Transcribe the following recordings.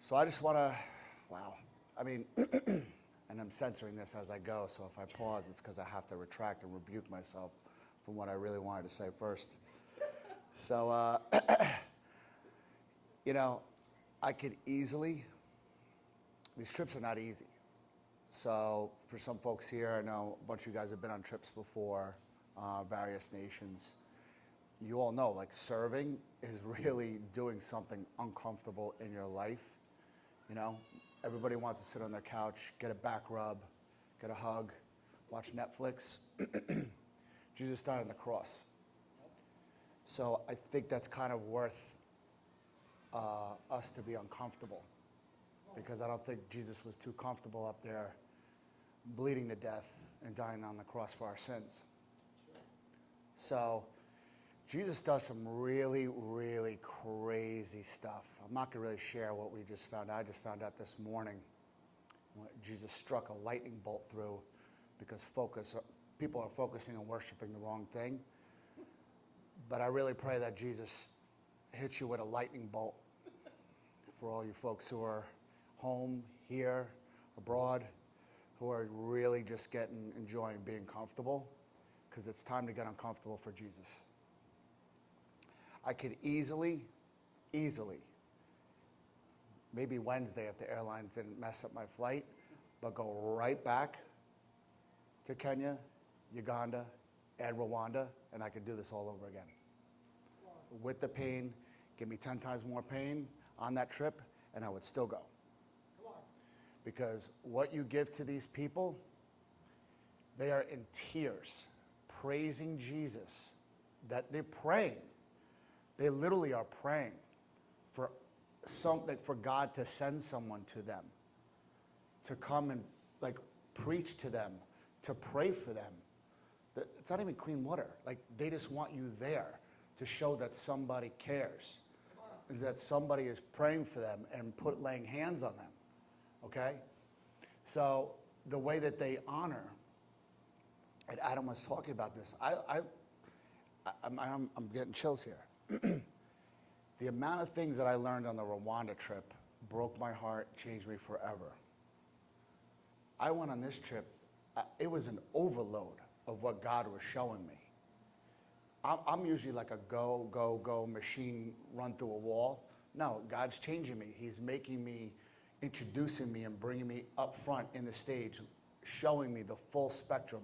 So I just want to, wow. I mean, and I'm censoring this as I go, so if I pause, it's because I have to retract and rebuke myself from what I really wanted to say first. So, you know, I could easily, these trips are not easy. So for some folks here, I know a bunch of you guys have been on trips before, various nations. You all know, like, serving is really doing something uncomfortable in your life. You know, everybody wants to sit on their couch, get a back rub, get a hug, watch Netflix. Jesus died on the cross. So I think that's kind of worth us to be uncomfortable, because I don't think Jesus was too comfortable up there bleeding to death and dying on the cross for our sins. So Jesus does some really, really crazy stuff. I'm not going to really share what we just found out. I just found out this morning Jesus struck a lightning bolt through because people are focusing on worshiping the wrong thing. But I really pray that Jesus hits you with a lightning bolt for all you folks who are home, here, abroad, who are really just enjoying being comfortable, because it's time to get uncomfortable for Jesus. I could easily, maybe Wednesday if the airlines didn't mess up my flight, but go right back to Kenya, Uganda, and Rwanda, and I could do this all over again. With the pain, give me 10 times more pain on that trip, and I would still go. Because what you give to these people, they are in tears, praising Jesus, that they're praying. They literally are praying for something, for God to send someone to them, to come and like preach to them, to pray for them. It's not even clean water. Like, they just want you there to show that somebody cares, and that somebody is praying for them and laying hands on them. Okay? So the way that they honor, and Adam was talking about this, I'm getting chills here. The amount of things that I learned on the Rwanda trip broke my heart, changed me forever. I went on this trip, it was an overload of what God was showing me. I'm usually like a go machine, run through a wall. No, God's changing me. He's making me, introducing me and bringing me up front in the stage, showing me the full spectrum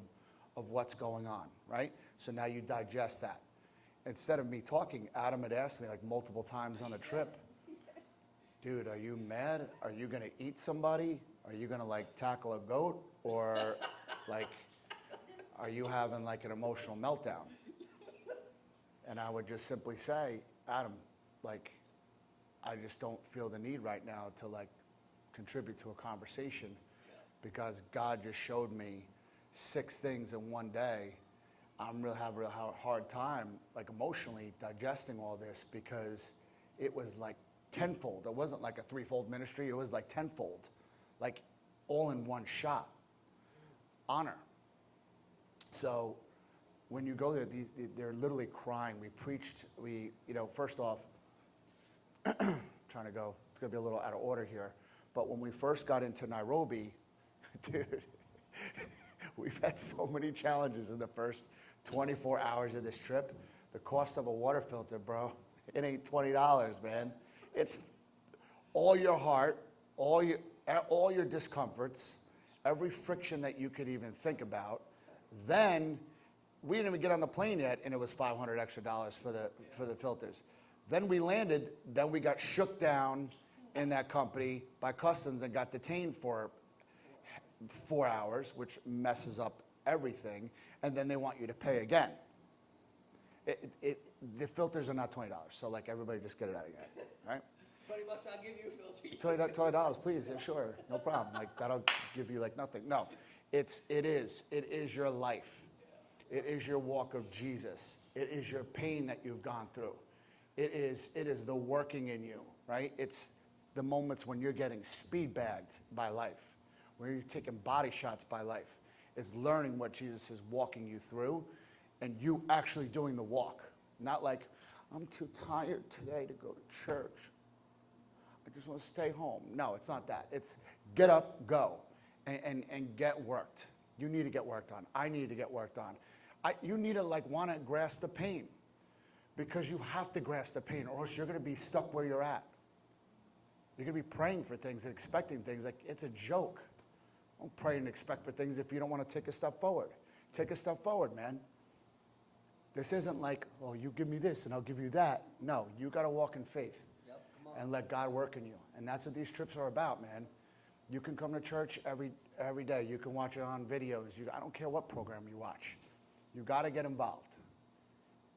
of what's going on, right? So now you digest that. Instead of me talking, Adam had asked me like multiple times on the trip, dude, are you mad? Are you gonna eat somebody? Are you gonna like tackle a goat? Or like, are you having like an emotional meltdown? And I would just simply say, Adam, like, I just don't feel the need right now to like contribute to a conversation, because God just showed me 6 things in one day. I'm really having a real hard time, like emotionally digesting all this, because it was like tenfold. It wasn't like a 3-fold ministry. It was like tenfold, like all in one shot. Honor. So when you go there, they're literally crying. We preached, first off, trying to go, it's going to be a little out of order here, but when we first got into Nairobi, dude, we've had so many challenges in the first 24 hours of this trip. The cost of a water filter, bro, it ain't $20, man. It's all your heart, all your discomforts, every friction that you could even think about. Then we didn't even get on the plane yet, and it was $500 extra for the filters. Then we landed, then we got shook down in that company by customs and got detained for 4 hours, which messes up everything, and then they want you to pay again. The filters are not $20, so like everybody just get it out of here, right? $20, I'll give you a filter. $20, please, yeah, sure, no problem. Like, that'll give you like nothing. No, it is your life. It is your walk of Jesus. It is your pain that you've gone through. It is the working in you, right? It's the moments when you're getting speed bagged by life, where you're taking body shots by life. It's learning what Jesus is walking you through, and you actually doing the walk. Not like, I'm too tired today to go to church. I just want to stay home. No, it's not that. It's get up, go, and get worked. You need to get worked on. I need to get worked on. You need to want to grasp the pain, because you have to grasp the pain, or else you're going to be stuck where you're at. You're going to be praying for things and expecting things like it's a joke. Don't pray and expect for things if you don't want to take a step forward. Take a step forward, man. This isn't like, oh, you give me this and I'll give you that. No, you got to walk in faith. Yep, come on. And let God work in you. And that's what these trips are about, man. You can come to church every day. You can watch it on videos. I don't care what program you watch. You got to get involved.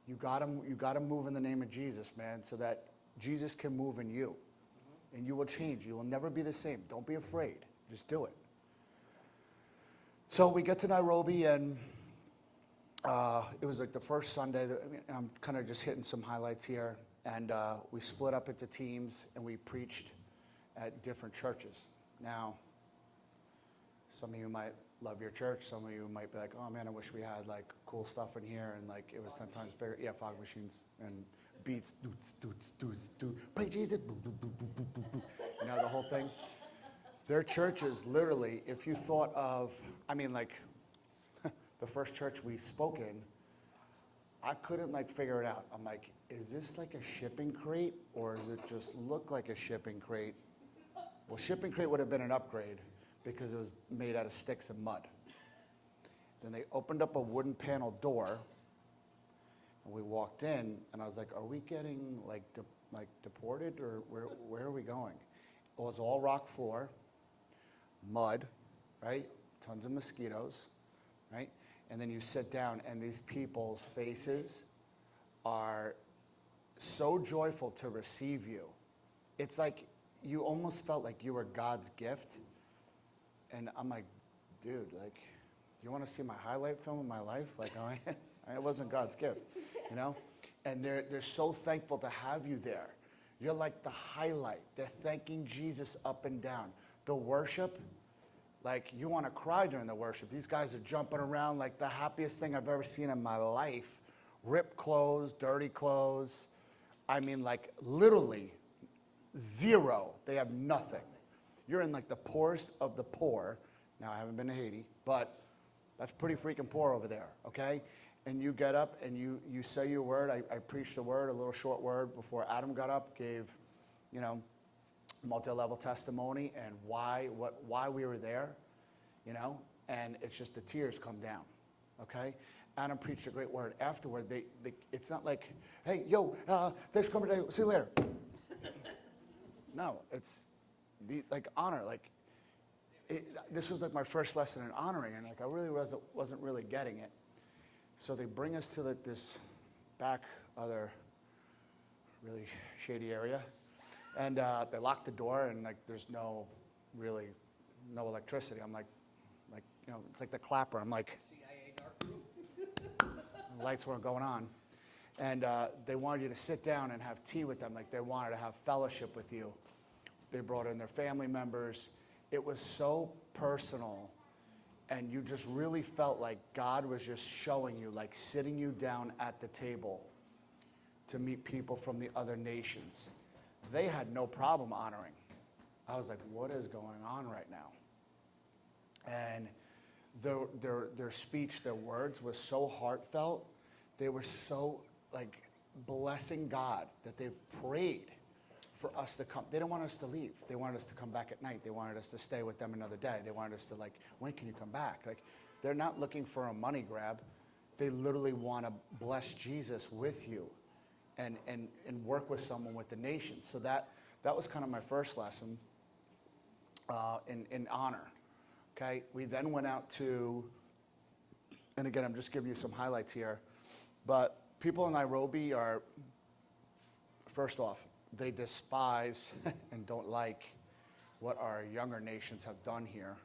You got to move in the name of Jesus, man, so that Jesus can move in you. Mm-hmm. And you will change. You will never be the same. Don't be afraid. Just do it. So we get to Nairobi, and it was like the first Sunday. I'm kind of just hitting some highlights here. And we split up into teams, and we preached at different churches. Now, some of you might love your church. Some of you might be like, oh, man, I wish we had, cool stuff in here, and, it was 10 times bigger. Yeah, fog machines and beats. Doots, doots, doots, doots. Pray Jesus. Boo, boo, boo, boo, boo, boo. You know, the whole thing. Their churches, literally, if you thought of, the first church we spoke in, I couldn't figure it out. I'm like, is this like a shipping crate, or does it just look like a shipping crate? Well, shipping crate would have been an upgrade because it was made out of sticks and mud. Then they opened up a wooden panel door, and we walked in, and I was like, are we getting deported, or where are we going? It was all rock floor, mud, right? Tons of mosquitoes, right? And then you sit down, and these people's faces are so joyful to receive you. It's like you almost felt like you were God's gift. And I'm like, dude, you want to see my highlight film of my life? It wasn't God's gift, you know? And they're so thankful to have you there. You're like the highlight. They're thanking Jesus up and down. The worship, you want to cry during the worship. These guys are jumping around like the happiest thing I've ever seen in my life. Ripped clothes, dirty clothes. Literally zero. They have nothing. You're in the poorest of the poor. Now, I haven't been to Haiti, but that's pretty freaking poor over there, okay? And you get up and you say your word. I preached a word, a little short word, before Adam got up, gave, multi-level testimony and why we were there, and it's just the tears come down, okay? Adam preached a great word. Afterward, it's not like, hey, yo, thanks for coming today. See you later. No, it's honor. This was my first lesson in honoring, and I really wasn't really getting it. So they bring us to this back other really shady area, and they lock the door, and there's no electricity. I'm like, it's like the clapper. I'm like, CIA dark room. the lights weren't going on, and they wanted you to sit down and have tea with them. They wanted to have fellowship with you. They brought in their family members. It was so personal, and you just really felt like God was just showing you, sitting you down at the table to meet people from the other nations. They had no problem honoring. I was like, what is going on right now? And their speech, their words was so heartfelt. They were so blessing God that they prayed for us to come. They didn't want us to leave. They wanted us to come back at night. They wanted us to stay with them another day. They wanted us to when can you come back? They're not looking for a money grab. They literally want to bless Jesus with you and work with someone with the nations. So that was kind of my first lesson in honor. Okay, we then went out to, and again, I'm just giving you some highlights here, but people in Nairobi are, first off, they despise and don't like what our younger nations have done here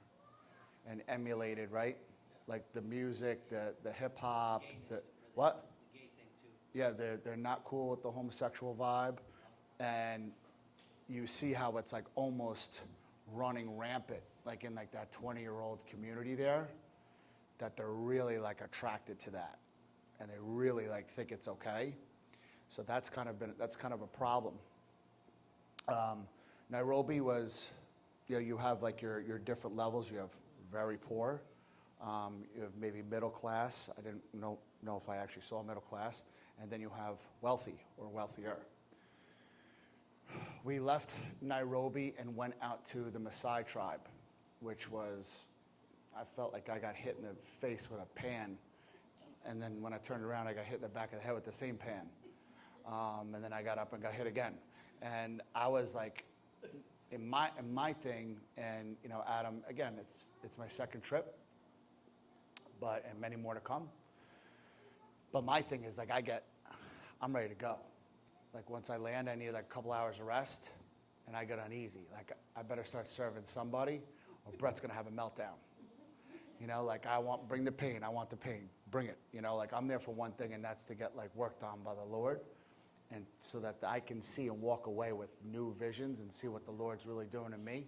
and emulated, right? The music, the hip hop, what? The gay thing too. Yeah, they're not cool with the homosexual vibe, and you see how it's almost running rampant, in that 20-year-old community there, that they're really attracted to that, and they really think it's okay. So that's kind of a problem. Nairobi was, you have like your different levels. You have very poor, you have maybe middle class. I didn't know if I actually saw middle class. And then you have wealthy or wealthier. We left Nairobi and went out to the Maasai tribe, which was, I felt like I got hit in the face with a pan. And then when I turned around, I got hit in the back of the head with the same pan. And then I got up and got hit again. And I was like, in my thing, and Adam, again, it's my second trip, and many more to come. But my thing is like, I'm ready to go. Like once I land, I need like a couple hours of rest, and I get uneasy. Like I better start serving somebody, or Brett's gonna have a meltdown. Like bring the pain. I want the pain. Bring it. Like I'm there for one thing, and that's to get like worked on by the Lord, and so that I can see and walk away with new visions and see what the Lord's really doing in me,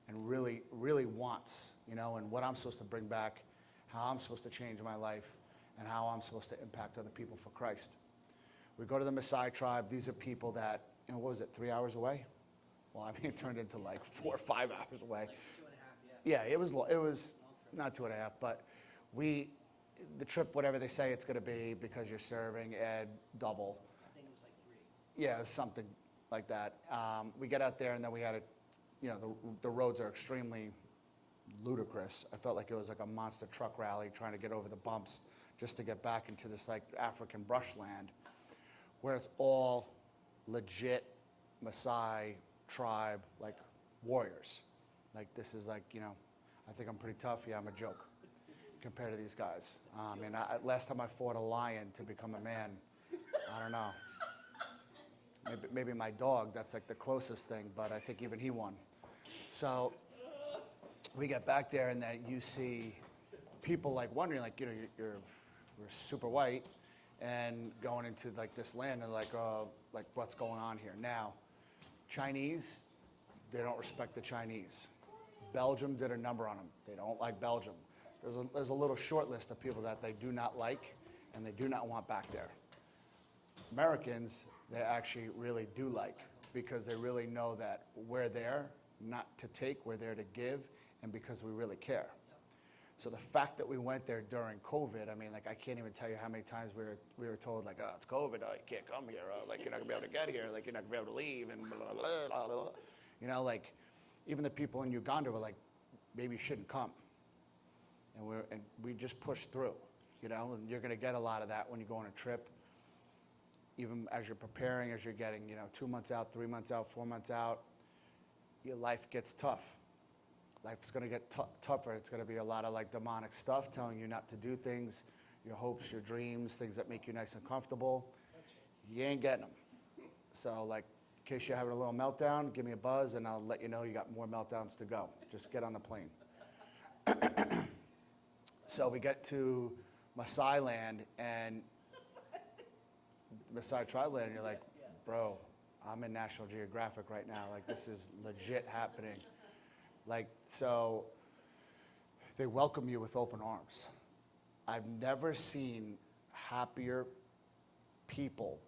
and really, really wants, and what I'm supposed to bring back, how I'm supposed to change my life, and how I'm supposed to impact other people for Christ. We go to the Maasai tribe. These are people that, what was it, 3 hours away? Well, I mean, it turned into like 4 or 5 hours away. Like 2.5, yeah. Yeah, it was not 2.5, but the trip, whatever they say it's going to be, because you're serving, Ed, double. I think it was like 3. Yeah, something like that. We get out there, and then we had the roads are extremely ludicrous. I felt like it was like a monster truck rally trying to get over the bumps just to get back into this like African brushland, where it's all legit Maasai tribe, like warriors. Like this is like, I think I'm pretty tough. Yeah, I'm a joke compared to these guys. Last time I fought a lion to become a man, I don't know. Maybe my dog, that's like the closest thing, but I think even he won. So we get back there, and then you see people like wondering, like, you're super white, and going into like this land, and like what's going on here now? Chinese, they don't respect the Chinese. Belgium did a number on them. They don't like Belgium. There's a little short list of people that they do not like, and they do not want back there. Americans, they actually really do like, because they really know that we're there not to take, we're there to give, and because we really care. So the fact that we went there during COVID, I can't even tell you how many times we were told, like, oh, it's COVID, oh, you can't come here, oh, like, you're not gonna be able to get here, like, you're not gonna be able to leave, and blah, blah, blah, blah, blah. Like, even the people in Uganda were like, maybe you shouldn't come. And we just pushed through, and you're gonna get a lot of that when you go on a trip, even as you're preparing, as you're getting, 2 months out, 3 months out, 4 months out, your life gets tough. Life's going to get tougher. It's going to be a lot of like demonic stuff telling you not to do things, your hopes, your dreams, things that make you nice and comfortable. You ain't getting them. So like, in case you're having a little meltdown, give me a buzz, and I'll let you know you got more meltdowns to go. Just get on the plane. So we get to Maasai land, and Maasai tribe land, and you're like, bro, I'm in National Geographic right now. Like, this is legit happening. Like, so they welcome you with open arms. I've never seen happier people.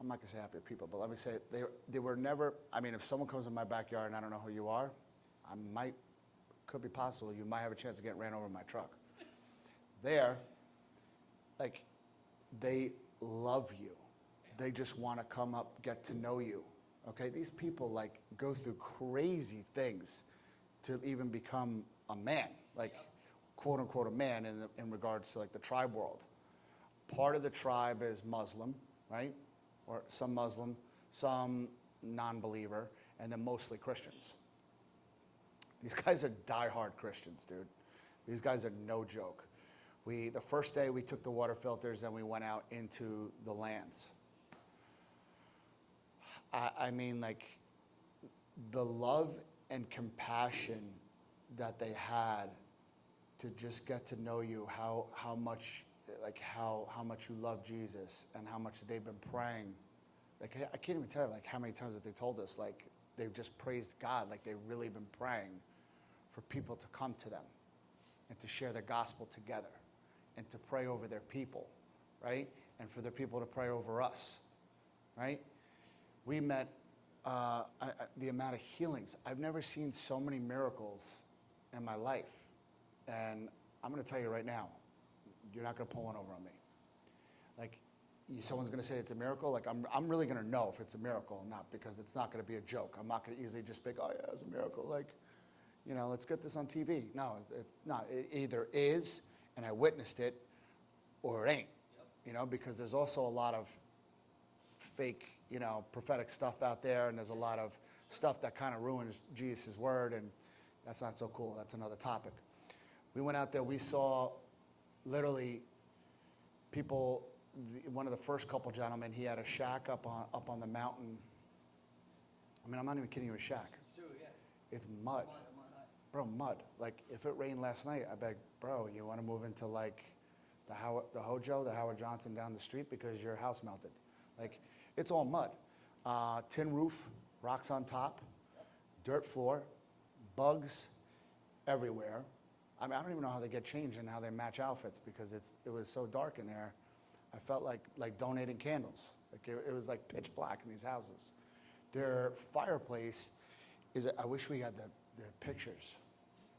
I'm not gonna say happier people, but let me say they were never, if someone comes in my backyard and I don't know who you are, could be possible, you might have a chance of getting ran over in my truck. There, like, they love you. They just wanna come up, get to know you, okay? These people like go through crazy things to even become a man, like quote unquote a man in regards to like the tribe world. Part of the tribe is Muslim, right? Or some Muslim, some non-believer, and then mostly Christians. These guys are diehard Christians, dude. These guys are no joke. The first day we took the water filters and we went out into the lands. Like the love and compassion that they had to just get to know you, how much you love Jesus, and how much they've been praying. Like, I can't even tell you like how many times that they told us, like, they've just praised God, like they've really been praying for people to come to them and to share the gospel together and to pray over their people, right? And for their people to pray over us, right? We met the amount of healings. I've never seen so many miracles in my life. And I'm going to tell you right now, you're not going to pull one over on me. Like, someone's going to say it's a miracle. Like, I'm really going to know if it's a miracle or not, because it's not going to be a joke. I'm not going to easily just be like, oh yeah, it's a miracle. Like, you know, let's get this on TV. No, it's not. It either is, and I witnessed it, or it ain't. You know, because there's also a lot of fake, you know, prophetic stuff out there, and there's a lot of stuff that kind of ruins Jesus' word, and that's not so cool. That's another topic. We went out there, we saw literally people, one of the first couple gentlemen, he had a shack up on the mountain. I mean, I'm not even kidding you, a shack. It's true, yeah. It's mud. Mud, hut. Bro, mud. Like, if it rained last night, I beg, bro, you want to move into like the Howard Johnson down the street because your house melted. Like, it's all mud. Tin roof, rocks on top, dirt floor, bugs everywhere. I mean, I don't even know how they get changed and how they match outfits, because it was so dark in there. I felt like donating candles. Like, it was like pitch black in these houses. Their fireplace is, I wish we had the pictures.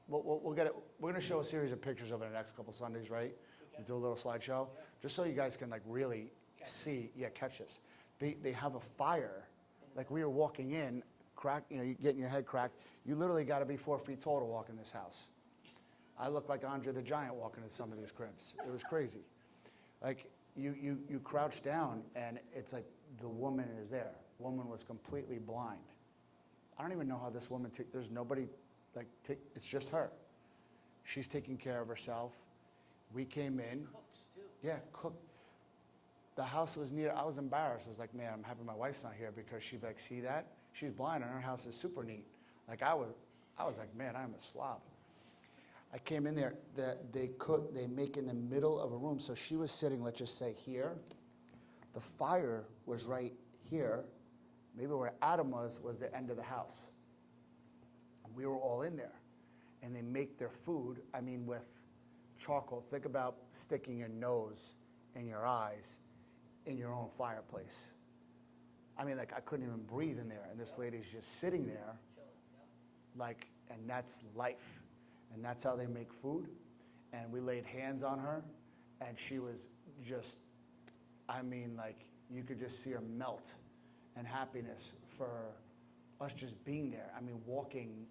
We'll get it. We're going to show a series of pictures over the next couple Sundays, right? We'll do a little slideshow, just so you guys can like really see, catch this. They have a fire. Like, we were walking in, you getting your head cracked. You literally got to be 4 feet tall to walk in this house. I look like Andre the Giant walking in some of these cribs. It was crazy. Like, you crouch down, and it's like the woman is there. Woman was completely blind. I don't even know how this woman, there's nobody, it's just her. She's taking care of herself. We came in. Cooks, too. Yeah, cook. The house was neat. I was embarrassed. I was like, man, I'm happy my wife's not here, because she'd be like, see that? She's blind, and her house is super neat. Like, I was like, man, I'm a slob. I came in there, they make in the middle of a room. So she was sitting, let's just say here. The fire was right here. Maybe where Adam was the end of the house. And we were all in there. And they make their food, I mean, with charcoal. Think about sticking your nose in your eyes in your own fireplace. I mean, like, I couldn't even breathe in there. And this lady's just sitting there, like, and that's life. And that's how they make food. And we laid hands on her, and she was just, I mean, like, you could just see her melt in happiness for us just being there. I mean, walking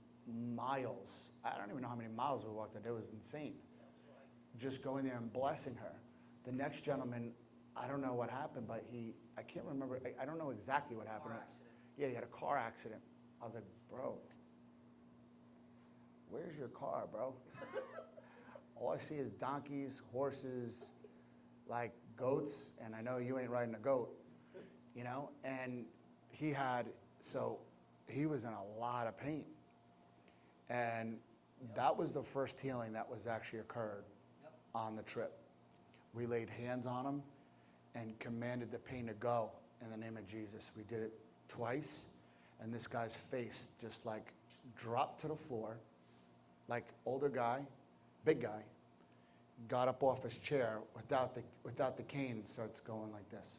miles. I don't even know how many miles we walked. It was insane. Just going there and blessing her. The next gentleman, I don't know what happened, but I can't remember. I don't know exactly what happened. Car accident. Yeah, he had a car accident. I was like, bro, where's your car, bro? All I see is donkeys, horses, like goats, and I know you ain't riding a goat, you know? And he was in a lot of pain. And that was the first healing that was actually occurred on the trip. We laid hands on him and commanded the pain to go in the name of Jesus. We did it twice, and this guy's face just like dropped to the floor. Like, older guy, big guy, got up off his chair without the cane and starts going like this.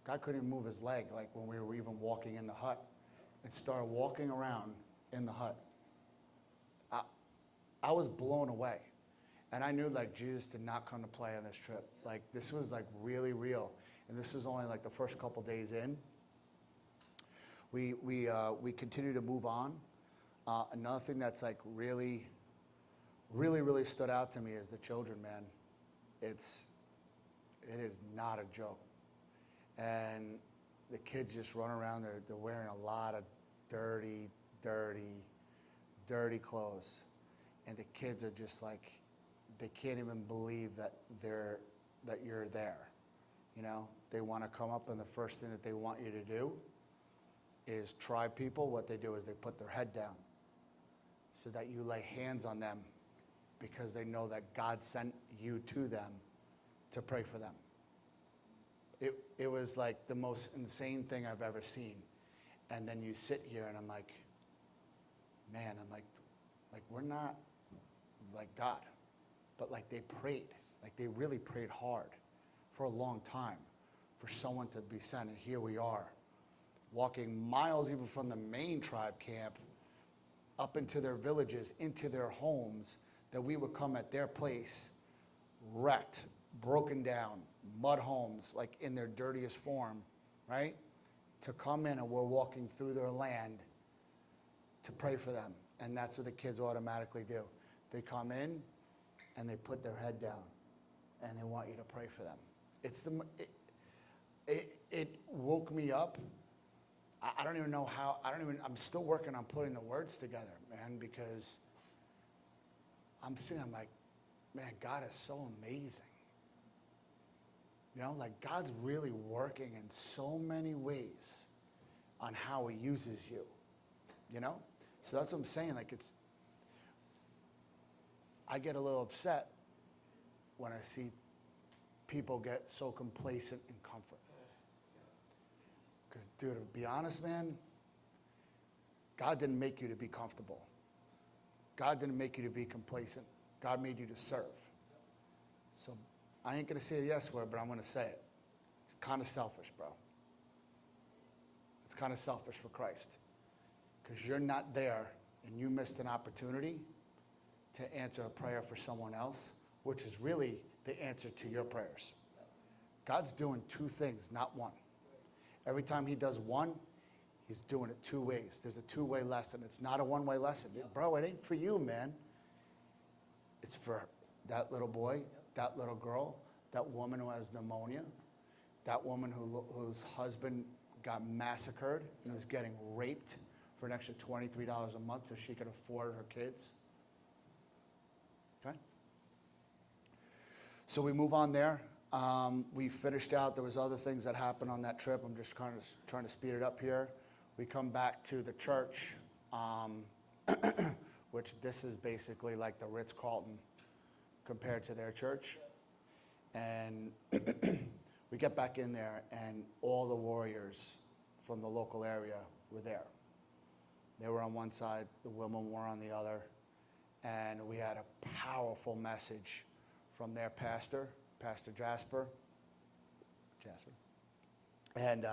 Guy couldn't even move his leg, like when we were even walking in the hut, and started walking around in the hut. I was blown away. And I knew, like, Jesus did not come to play on this trip. Like, this was like really real. And this is only like the first couple days in. We continue to move on. Another thing that's like really stood out to me is the children, man. It is not a joke. And the kids just run around, they're wearing a lot of dirty clothes. And the kids are just like, they can't even believe that you're there. You know, they want to come up, and the first thing that they want you to do is tribe people. What they do is they put their head down so that you lay hands on them, because they know that God sent you to them to pray for them. It was like the most insane thing I've ever seen. And then you sit here, and I'm like, man, we're not like God. But like, they prayed, like they really prayed hard for a long time for someone to be sent, and here we are. walking miles even from the main tribe camp up into their villages, into their homes, that we would come at their place, wrecked, broken down, mud homes, like in their dirtiest form, right? To come in and we're walking through their land to pray for them. And that's what the kids automatically do. They come in and they put their head down and they want you to pray for them. It woke me up. I don't even know how, I'm still working on putting the words together, man, because I'm like, man, God is so amazing. You know, like God's really working in so many ways on how he uses you, you know? So that's what I'm saying, like I get a little upset when I see people get so complacent in comfort. Because, dude, to be honest, man, God didn't make you to be comfortable. God didn't make you to be complacent. God made you to serve. So I ain't going to say the yes word, but I'm going to say it. It's kind of selfish, bro. It's kind of selfish for Christ. Because you're not there and you missed an opportunity to answer a prayer for someone else, which is really the answer to your prayers. God's doing two things, not one. Every time he does one, he's doing it two ways. There's a two-way lesson. It's not a one-way lesson. Bro, it ain't for you, man. It's for that little boy, that little girl, that woman who has pneumonia, that woman whose husband got massacred and is getting raped for an extra $23 a month so she could afford her kids. Okay? So we move on there. We finished out. There was other things that happened on that trip. I'm just kind of trying to speed it up here. We come back to the church, which this is basically like the Ritz-Carlton compared to their church. And we get back in there, and all the warriors from the local area were there. They were on one side, the women were on the other, and we had a powerful message from their pastor, Pastor Jasper. And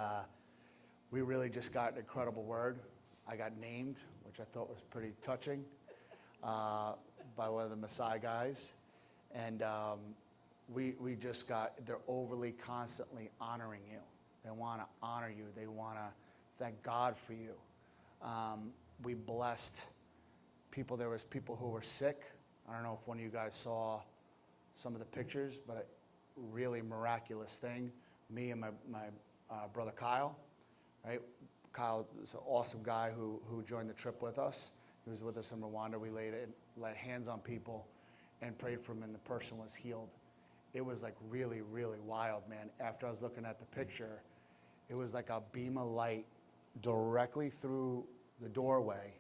we really just got an incredible word. I got named, which I thought was pretty touching, by one of the Maasai guys. And we just got, they're overly constantly honoring you. They want to honor you. They want to thank God for you. We blessed people. There was people who were sick. I don't know if one of you guys saw some of the pictures, but a really miraculous thing. Me and my brother Kyle, right? Kyle is an awesome guy who joined the trip with us. He was with us in Rwanda. We laid hands on people and prayed for him, and the person was healed. It was like really, really wild, man. After I was looking at the picture, it was like a beam of light directly through the doorway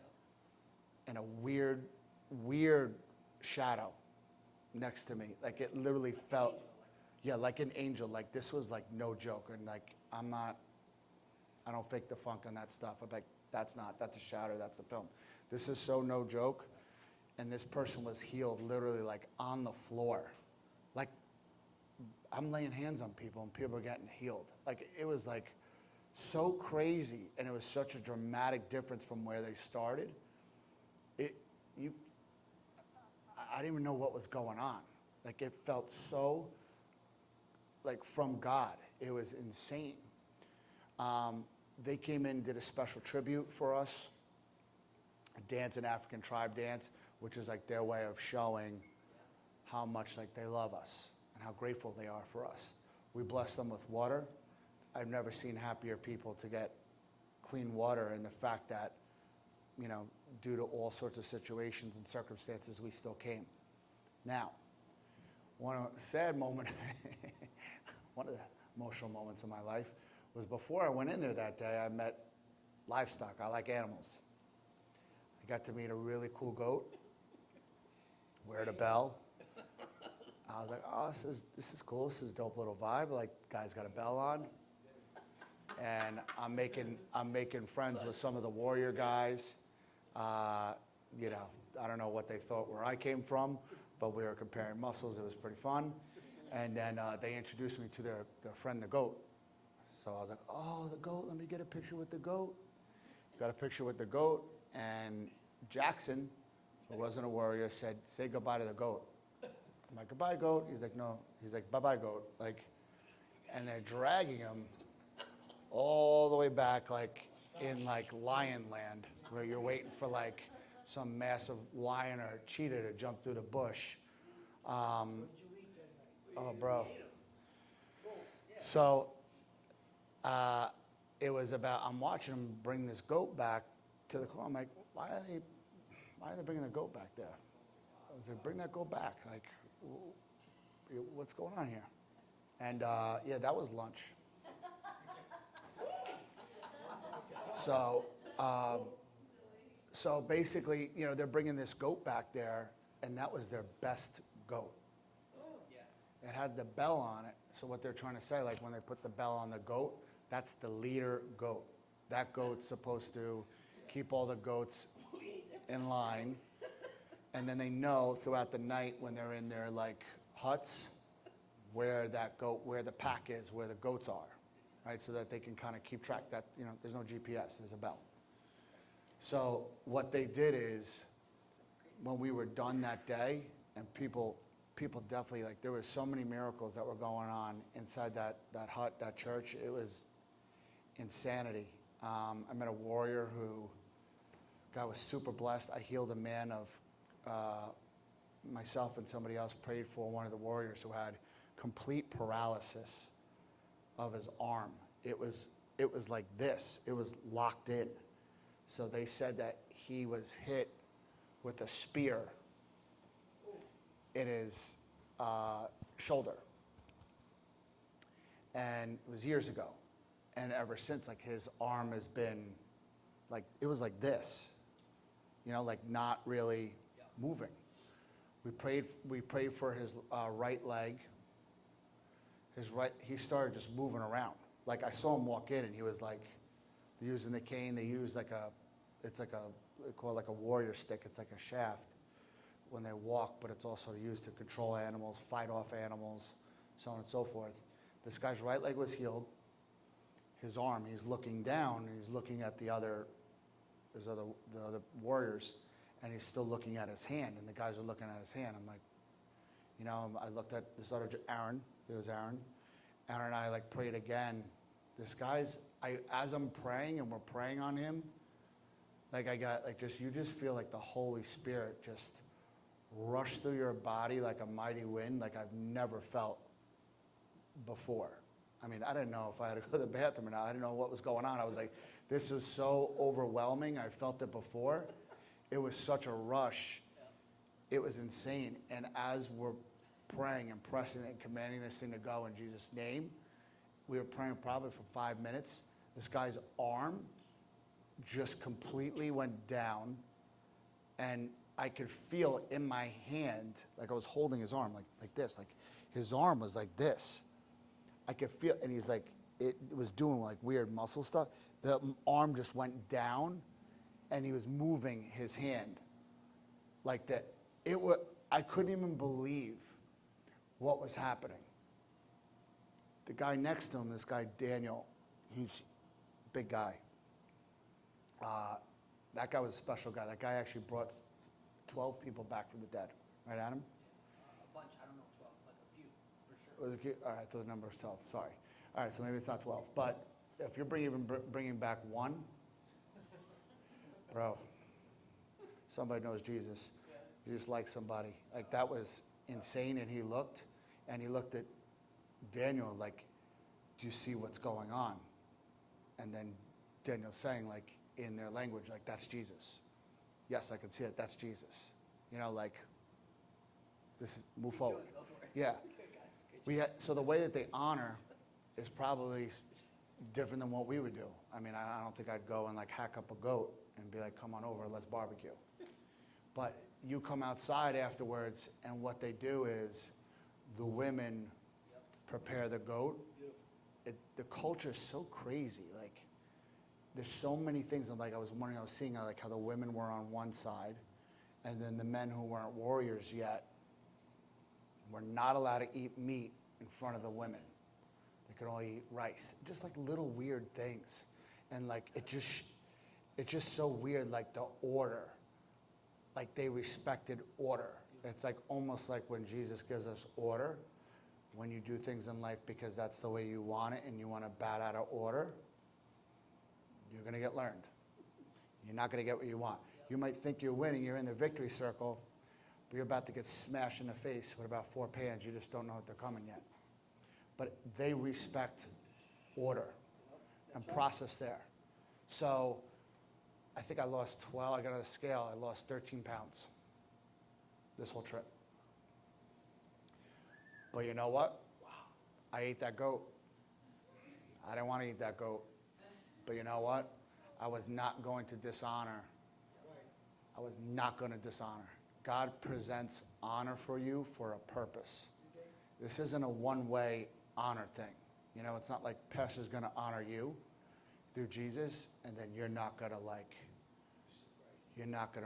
and a weird, weird shadow next to me. Like it literally felt, yeah, like an angel. Like this was like no joke. And like, I don't fake the funk on that stuff. I'm like, that's a shadow, that's a film. This is so no joke. And this person was healed literally like on the floor. Like I'm laying hands on people and people are getting healed. Like it was like so crazy, and it was such a dramatic difference from where they started. I didn't even know what was going on. Like it felt so like from God. It was insane. They came in and did a special tribute for us, a dance, an African tribe dance, which is like their way of showing how much like they love us and how grateful they are for us. We blessed them with water. I've never seen happier people to get clean water, and the fact that, you know, due to all sorts of situations and circumstances, we still came. Now, one sad moment, one of the emotional moments of my life was before I went in there that day, I met livestock. I like animals. I got to meet a really cool goat, wear the bell. I was like, oh, this is cool. This is a dope little vibe. Like, guy's got a bell on. And I'm making friends with some of the warrior guys. You know, I don't know what they thought where I came from, but we were comparing muscles. It was pretty fun. And then they introduced me to their friend, the goat. So I was like, oh, the goat, let me get a picture with the goat. Got a picture with the goat, and Jackson, who wasn't a warrior, said, say goodbye to the goat. I'm like, goodbye, goat. He's like, no. He's like, bye-bye, goat. Like, and they're dragging him all the way back, like in like lion land, where you're waiting for like some massive lion or cheetah to jump through the bush. Oh, bro. So it was about, I'm watching them bring this goat back to the car. I'm like, why are they bringing the goat back there? I was like, bring that goat back. Like, what's going on here? And yeah, that was lunch. So, so basically, you know, they're bringing this goat back there, and that was their best goat. Yeah. It had the bell on it. So what they're trying to say, like when they put the bell on the goat, that's the leader goat. That goat's supposed to keep all the goats in line. And then they know throughout the night when they're in their like huts where that goat, where the pack is, where the goats are, right? So that they can kind of keep track that, you know, there's no GPS, there's a bell. So what they did is when we were done that day, and people definitely, like, there were so many miracles that were going on inside that hut, that church. It was insanity. I met a warrior who, God was super blessed. I healed a man of, myself and somebody else prayed for one of the warriors who had complete paralysis of his arm. It was like this. It was locked in. So they said that he was hit with a spear in his shoulder. And it was years ago. And ever since, like, his arm has been, like, it was like this, you know, like not really moving. We prayed for his right leg. He started just moving around. Like, I saw him walk in, and he was like, they're using the cane. They use like they call it like a warrior stick. It's like a shaft when they walk, but it's also used to control animals, fight off animals, so on and so forth. This guy's right leg was healed. His arm, he's looking down, and he's looking at the other warriors, and he's still looking at his hand, and the guys are looking at his hand. I'm like, you know, I looked at this other Aaron. There was Aaron. Aaron and I like prayed again. This guy's, as I'm praying and we're praying on him, like I got like you just feel like the Holy Spirit just rush through your body like a mighty wind, like I've never felt before. I mean, I didn't know if I had to go to the bathroom or not. I didn't know what was going on. I was like, this is so overwhelming. I felt it before. It was such a rush. It was insane. And as we're praying and pressing and commanding this thing to go in Jesus' name, we were praying probably for 5 minutes. This guy's arm just completely went down, and I could feel in my hand, like I was holding his arm like this, like his arm was like this. I could feel, and he's like, it was doing like weird muscle stuff. The arm just went down, and he was moving his hand like that. I couldn't even believe what was happening. The guy next to him, this guy Daniel, he's a big guy. That guy was a special guy. That guy actually brought 12 people back from the dead. Right, Adam? A bunch. I don't know 12, but a few for sure. Was it, all right, I thought the number was 12. Sorry. All right, so maybe it's not 12. But if you're bringing back one, bro, somebody knows Jesus. You just like somebody. Like, that was insane. And he looked at Daniel like, do you see what's going on? And then Daniel's saying, like, in their language, like, that's Jesus. Yes, I can see it. That's Jesus. You know, like, this is, move forward. Go for it. Yeah. So the way that they honor is probably different than what we would do. I mean, I don't think I'd go and like hack up a goat and be like, come on over, let's barbecue. But you come outside afterwards, and what they do is the women prepare the goat. The culture is so crazy. Like, there's so many things. And like, I was seeing like how the women were on one side, and then the men who weren't warriors yet were not allowed to eat meat in front of the women. They could only eat rice. Just like little weird things. And like it's just so weird, like the order. Like they respected order. It's like almost like when Jesus gives us order, when you do things in life because that's the way you want it and you want to bat out of order, you're going to get learned. You're not going to get what you want. You might think you're winning, you're in the victory circle, but you're about to get smashed in the face with about 4 pans. You just don't know if they're coming yet. But they respect order and process there. So I think I lost 12. I got on a scale. I lost 13 pounds this whole trip. But you know what? I ate that goat. I didn't want to eat that goat. But you know what? I was not going to dishonor. I was not going to dishonor. God presents honor for you for a purpose. This isn't a one-way honor thing. You know, it's not like pastor's going to honor you through Jesus, and then you're not going to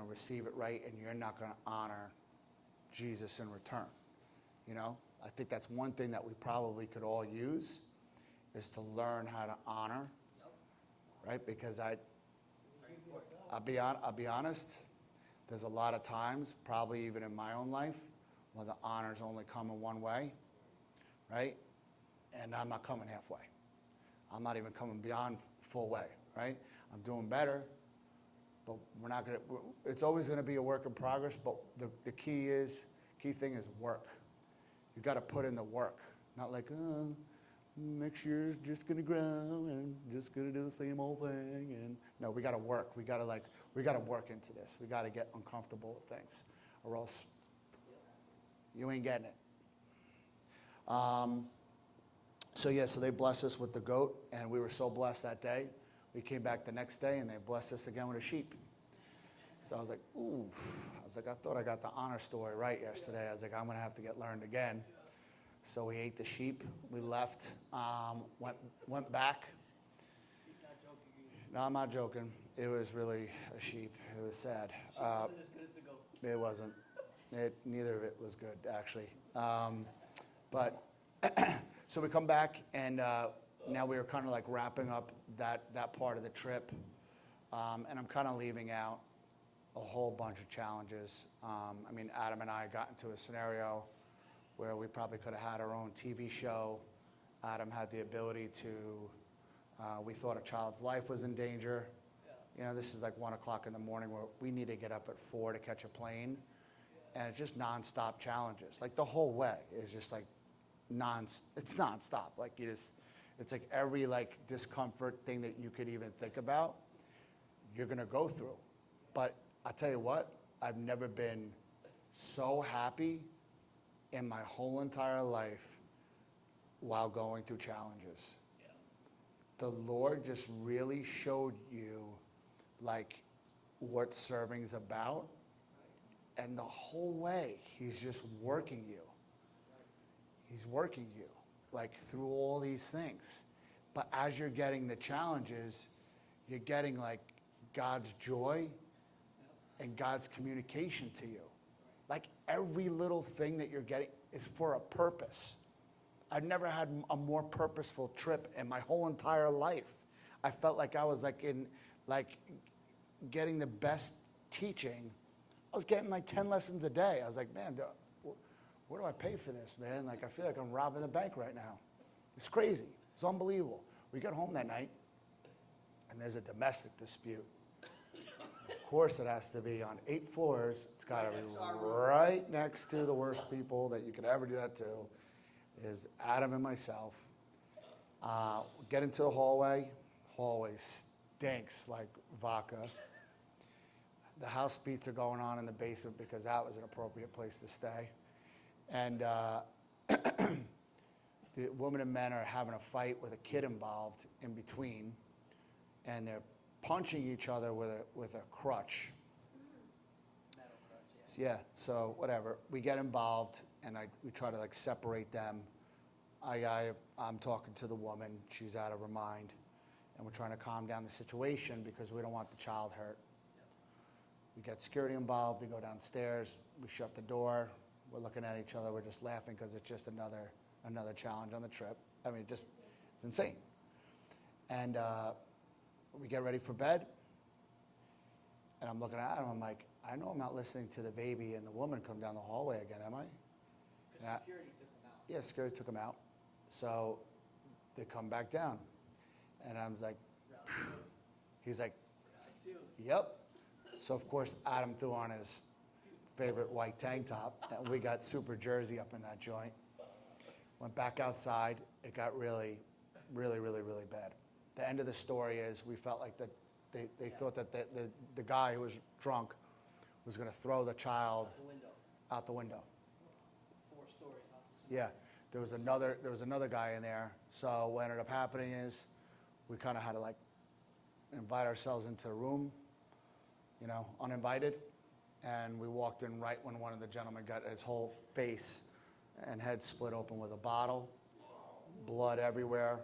receive it right, and you're not going to honor Jesus in return. You know, I think that's one thing that we probably could all use is to learn how to honor, right? Because I'll be honest, there's a lot of times, probably even in my own life, where the honors only come in one way, right? And I'm not coming halfway. I'm not even coming beyond full way, right? I'm doing better, but we're not gonna. It's always going to be a work in progress. But the key thing is work. You got to put in the work. Not like, next year's just going to grow and just going to do the same old thing. And no, we got to work. We got to work into this. We got to get uncomfortable with things, or else you ain't getting it. So they blessed us with the goat, and we were so blessed that day. We came back the next day, and they blessed us again with a sheep. So I was like, ooh. I thought I got the honor story right yesterday. I was like, I'm going to have to get learned again. So we ate the sheep. We left, went back. He's not joking either. No, I'm not joking. It was really a sheep. It was sad. Sheep wasn't as good as the goat. It wasn't. Neither of it was good, actually. But so we come back, and now we were kind of like wrapping up that part of the trip. And I'm kind of leaving out a whole bunch of challenges. I mean, Adam and I got into a scenario where we probably could have had our own TV show. Adam had the ability to, we thought a child's life was in danger. Yeah. You know, this is like 1 o'clock in the morning where we need to get up at 4 to catch a plane. Yeah. And it's just nonstop challenges. Like the whole way is just like it's nonstop. Like it's like every like discomfort thing that you could even think about, you're gonna go through. But I'll tell you what, I've never been so happy in my whole entire life while going through challenges. Yeah. The Lord just really showed you like what serving's about. And the whole way, he's just working you. He's working you like through all these things. But as you're getting the challenges, you're getting like God's joy and God's communication to you. Like every little thing that you're getting is for a purpose. I've never had a more purposeful trip in my whole entire life. I felt like I was like getting the best teaching. I was getting like 10 lessons a day. I was like, man, where do I pay for this, man? Like, I feel like I'm robbing the bank right now. It's crazy. It's unbelievable. We got home that night, and there's a domestic dispute. Of course, it has to be on 8 floors. It's got to be right next to the worst people that you could ever do that to, is Adam and myself. Get into the hallway. Hallway stinks like vodka. The house beats are going on in the basement because that was an appropriate place to stay. And the women and men are having a fight with a kid involved in between, and they're punching each other with a crutch. Metal crutch, yeah. Yeah, so whatever. We get involved, and we try to like separate them. I'm talking to the woman. She's out of her mind, and we're trying to calm down the situation because we don't want the child hurt. Yep. We get security involved. They go downstairs. We shut the door. We're looking at each other. We're just laughing because it's just another challenge on the trip. I mean, just It's insane. And we get ready for bed, and I'm looking at him. I'm like, I know I'm not listening to the baby and the woman come down the hallway again, am I? Because security took them out. Yeah, security took them out. So they come back down, and I was like, he's like, yep. So of course Adam threw on his favorite white tank top, and we got super jersey up in that joint. Went back outside. It got really, really, really, really bad. The end of the story is we felt like that they thought that the guy who was drunk was going to throw the child out the window. 4 stories onto some. Yeah, there was another guy in there. So what ended up happening is we kind of had to like invite ourselves into the room, you know, uninvited, and we walked in right when one of the gentlemen got his whole face and head split open with a bottle, blood everywhere.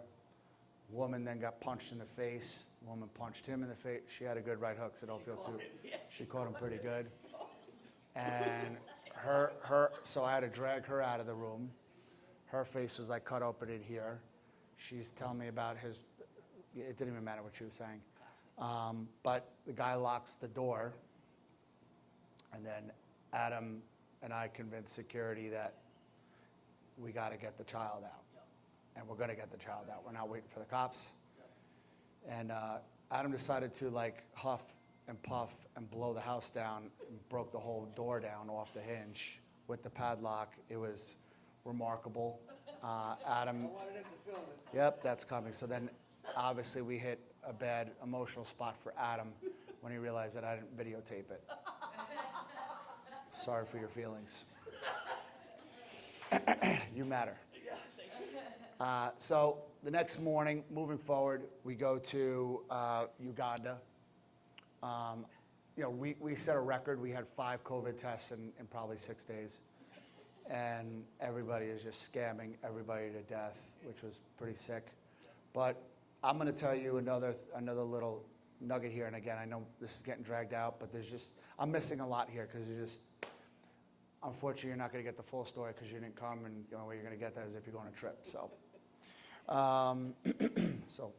Woman then got punched in the face. Woman punched him in the face. She had a good right hook, so don't feel too. She caught him pretty good. And so I had to drag her out of the room. Her face was like cut open in here. She's telling me about it didn't even matter what she was saying. But the guy locks the door, and then Adam and I convinced security that we got to get the child out. And we're going to get the child out. We're not waiting for the cops. And Adam decided to like huff and puff and blow the house down and broke the whole door down off the hinge with the padlock. It was remarkable. Adam. I wanted him to film it. Yep, that's coming. So then obviously we hit a bad emotional spot for Adam when he realized that I didn't videotape it. Sorry for your feelings. You matter. So the next morning, moving forward, we go to Uganda. You know, we set a record. We had 5 COVID tests in probably 6 days. And everybody is just scamming everybody to death, which was pretty sick. But I'm going to tell you another little nugget here. And again, I know this is getting dragged out, but I'm missing a lot here because unfortunately, you're not going to get the full story because you didn't come, and the only way you're going to get that is if you go on a trip. So, so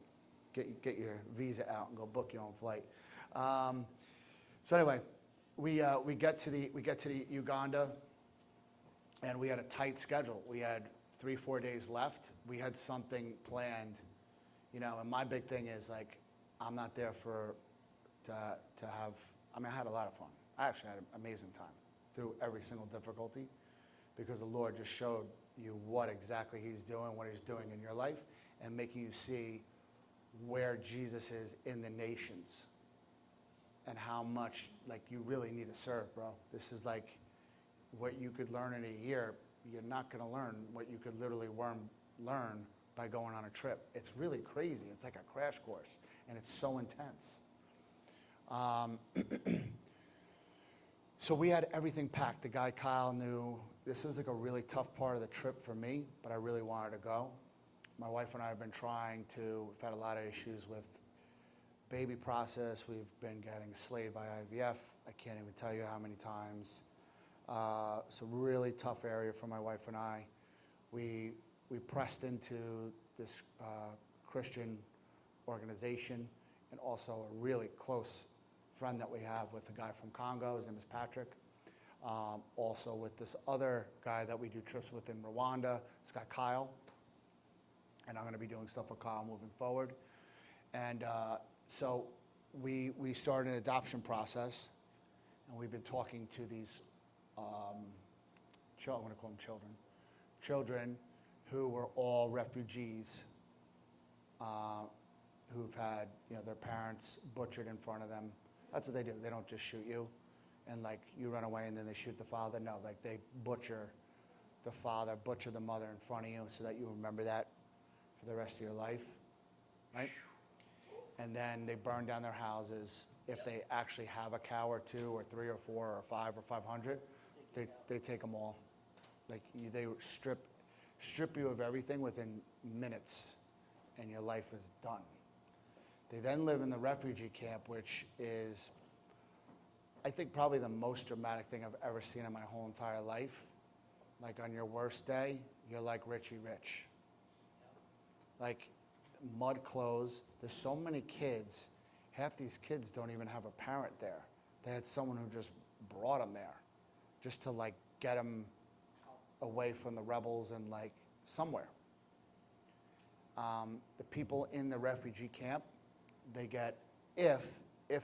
get your visa out and go book your own flight. So anyway, we get to the Uganda, and we had a tight schedule. We had 3-4 days left. We had something planned, you know. And my big thing is like, I'm not there to have. I mean, I had a lot of fun. I actually had an amazing time through every single difficulty, because the Lord just showed you what exactly He's doing, what He's doing in your life, and making you see where Jesus is in the nations and how much like you really need to serve, bro. This is like what you could learn in a year. You're not going to learn what you could literally learn by going on a trip. It's really crazy. It's like a crash course, and it's so intense. So we had everything packed. The guy Kyle knew this was like a really tough part of the trip for me, but I really wanted to go. My wife and I have been we've had a lot of issues with baby process. We've been getting slayed by IVF. I can't even tell you how many times. So really tough area for my wife and I. We pressed into this Christian organization, and also a really close friend that we have with a guy from Congo. His name is Patrick. Also with this other guy that we do trips with in Rwanda. This guy Kyle. And I'm going to be doing stuff with Kyle moving forward. And so we started an adoption process, and we've been talking to these I'm going to call them children who were all refugees, who've had their parents butchered in front of them. That's what they do. They don't just shoot you and like you run away and then they shoot the father. No, like they butcher the father, butcher the mother in front of you so that you remember that for the rest of your life, right? And then they burn down their houses. If they actually have a cow or 2 or 3 or 4 or 5 or 500, they take them all. Like they strip you of everything within minutes, and your life is done. They then live in the refugee camp, which is, I think, probably the most dramatic thing I've ever seen in my whole entire life. Like on your worst day, you're like Richie Rich. Like mud clothes. There's so many kids. Half these kids don't even have a parent there. They had someone who just brought them there just to like get them away from the rebels and like somewhere. The people in the refugee camp, they get, if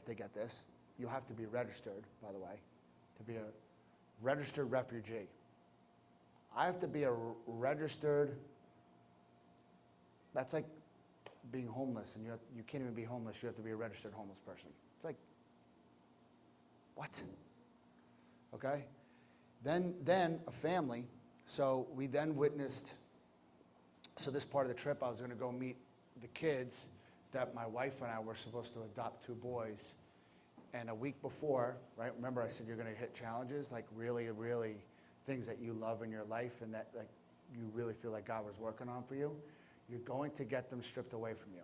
they get this, you have to be registered, by the way, to be a registered refugee. I have to be a registered, that's like being homeless, and you can't even be homeless, you have to be a registered homeless person. It's like, what? Okay? Then a family, so we then witnessed, so this part of the trip, I was gonna go meet the kids that my wife and I were supposed to adopt 2 boys. And a week before, right, remember I said you're gonna hit challenges, like really, really things that you love in your life and that like you really feel like God was working on for you. You're going to get them stripped away from you.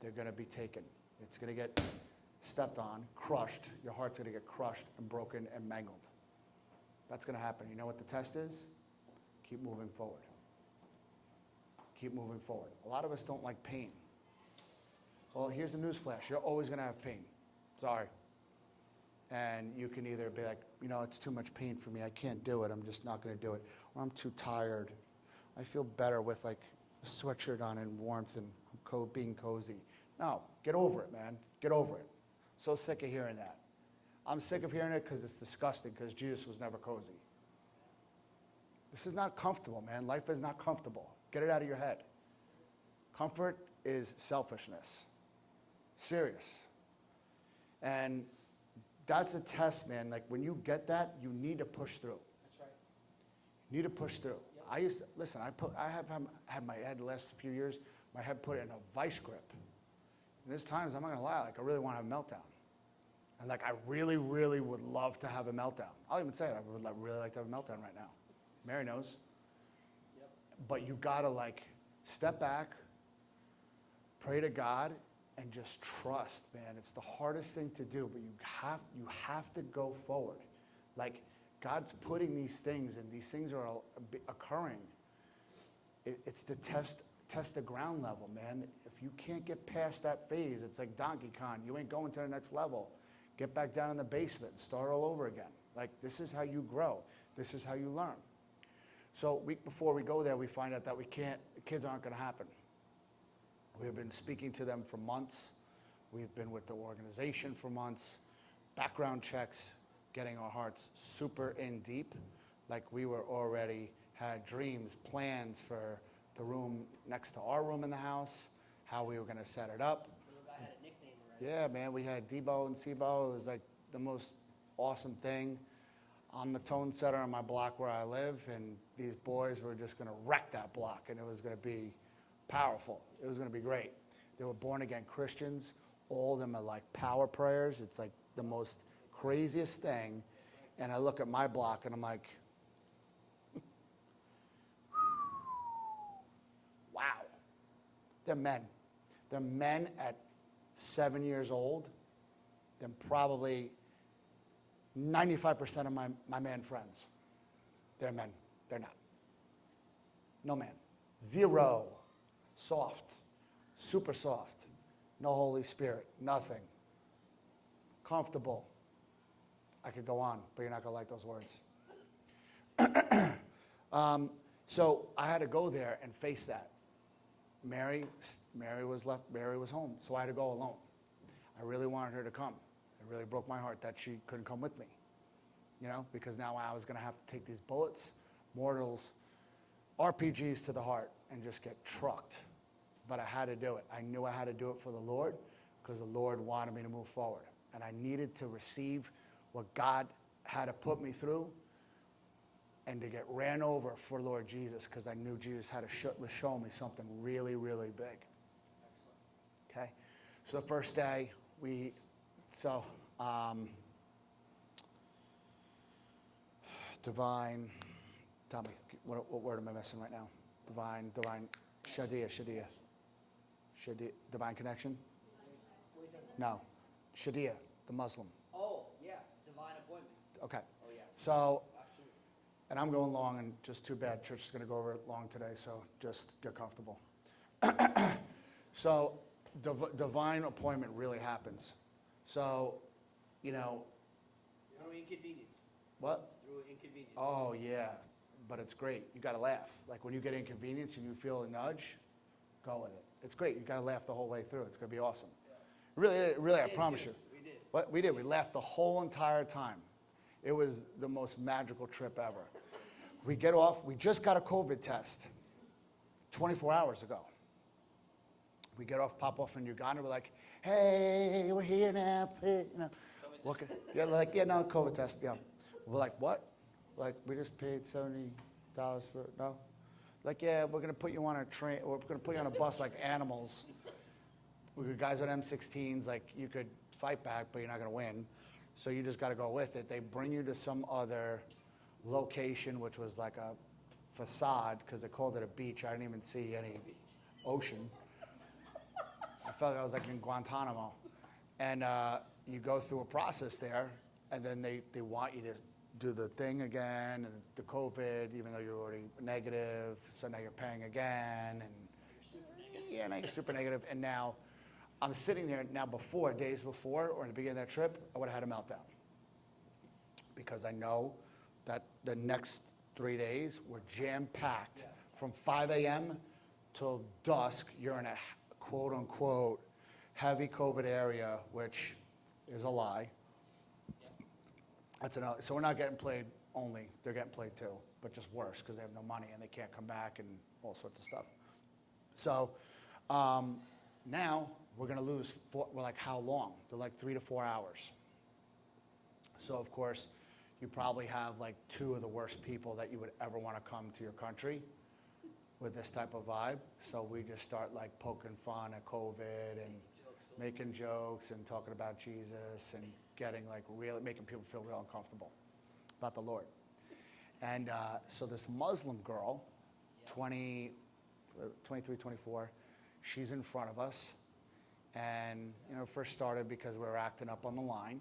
They're gonna be taken. It's gonna get stepped on, crushed. Your heart's gonna get crushed and broken and mangled. That's gonna happen. You know what the test is? Keep moving forward. Keep moving forward. A lot of us don't like pain. Well, here's the news flash. You're always gonna have pain. Sorry. And you can either be like, you know, it's too much pain for me. I can't do it. I'm just not gonna do it. Or I'm too tired. I feel better with like a sweatshirt on and warmth and being cozy. No, get over it, man. Get over it. So sick of hearing that. I'm sick of hearing it because it's disgusting, because Jesus was never cozy. This is not comfortable, man. Life is not comfortable. Get it out of your head. Comfort is selfishness. Serious. And that's a test, man. Like when you get that, you need to push through. That's right. You need to push through. Yep. I used to, listen, I have had my head the last few years, my head put in a vice grip. And there's times, I'm not gonna lie, like I really want to have a meltdown. And like I really, really would love to have a meltdown. I'll even say it, I would really like to have a meltdown right now. Mary knows. Yep. But you gotta like step back, pray to God, and just trust, man. It's the hardest thing to do, but you have to go forward. Like God's putting these things, and these things are occurring. It's to test the ground level, man. If you can't get past that phase, it's like Donkey Kong. You ain't going to the next level. Get back down in the basement and start all over again. Like this is how you grow. This is how you learn. So week before we go there, we find out that the kids aren't gonna happen. We've been speaking to them for months. We've been with the organization for months, background checks, getting our hearts super in deep. Like we were already had dreams, plans for the room next to our room in the house, how we were gonna set it up. The little guy had a nickname already. Yeah, man, we had Debo and Sebo. It was like the most awesome thing. I'm the tone setter on my block where I live, and these boys were just gonna wreck that block, and it was gonna be powerful. It was gonna be great. They were born again Christians. All of them are like power prayers. It's like the most craziest thing. And I look at my block and I'm like, wow. They're men. They're men at 7 years old. They're probably 95% of my man friends. They're men. They're not. No man. Zero. Soft. Super soft. No Holy Spirit. Nothing. Comfortable. I could go on, but you're not going to like those words. So I had to go there and face that. Mary was home, so I had to go alone. I really wanted her to come. It really broke my heart that she couldn't come with me, because now I was going to have to take these bullets, mortals, RPGs to the heart, and just get trucked. But I had to do it. I knew I had to do it for the Lord, because the Lord wanted me to move forward. And I needed to receive what God had to put me through and to get ran over for Lord Jesus, because I knew Jesus was showing me something really, really big. Excellent. Okay? So the first day, divine, tell me, what word am I missing right now? Divine, Shadia, divine connection? What are you talking about? No, Shadia, the Muslim. Oh, yeah, divine appointment. Okay, Oh, yeah, so, absolutely. and I'm going long, and just too bad, church is going to go over it long today, so just get comfortable. So divine appointment really happens. So, you know, Through inconvenience. what? Through inconvenience. Oh yeah, but it's great. You got to laugh. Like when you get inconvenience and you feel a nudge, go with it. It's great. You got to laugh the whole way through. It's gonna be awesome. Really, I We did promise too. you. We did. What we did, we laughed the whole entire time. It was the most magical trip ever. We get off. We just got a COVID test 24 hours ago. We get off, pop off in Uganda. We're like, hey, we're here now. You know, COVID okay. Yeah, like, yeah, no, COVID test. Yeah. We're like, what? Like, we just paid $70 for it. No? Like, yeah, we're going to put you on a train, or we're going to put you on a bus like animals. We got guys on M16s, like, you could fight back, but you're not going to win. So you just got to go with it. They bring you to some other location, which was like a facade, because they called it a beach. I didn't even see any ocean. I felt like I was like in Guantanamo. And you go through a process there, and then they want you to do the thing again, and the COVID, even though you're already negative, so now you're paying again, and yeah, now you're super negative. And now I'm sitting there now days before, or in the beginning of that trip, I would have had a meltdown. Because I know that the next 3 days were jam-packed. From 5 a.m. till dusk, you're in a quote-unquote heavy COVID area, which is a lie. So we're not getting played only, they're getting played too, but just worse because they have no money and they can't come back and all sorts of stuff. So now we're going to lose, we're like, how long? They're like 3 to 4 hours. So of course, you probably have like 2 of the worst people that you would ever want to come to your country with this type of vibe. So we just start like poking fun at COVID and making jokes and talking about Jesus and getting like really, making people feel real uncomfortable about the Lord. And so this Muslim girl, 23, 24, she's in front of us. And, you know, first started because we were acting up on the line.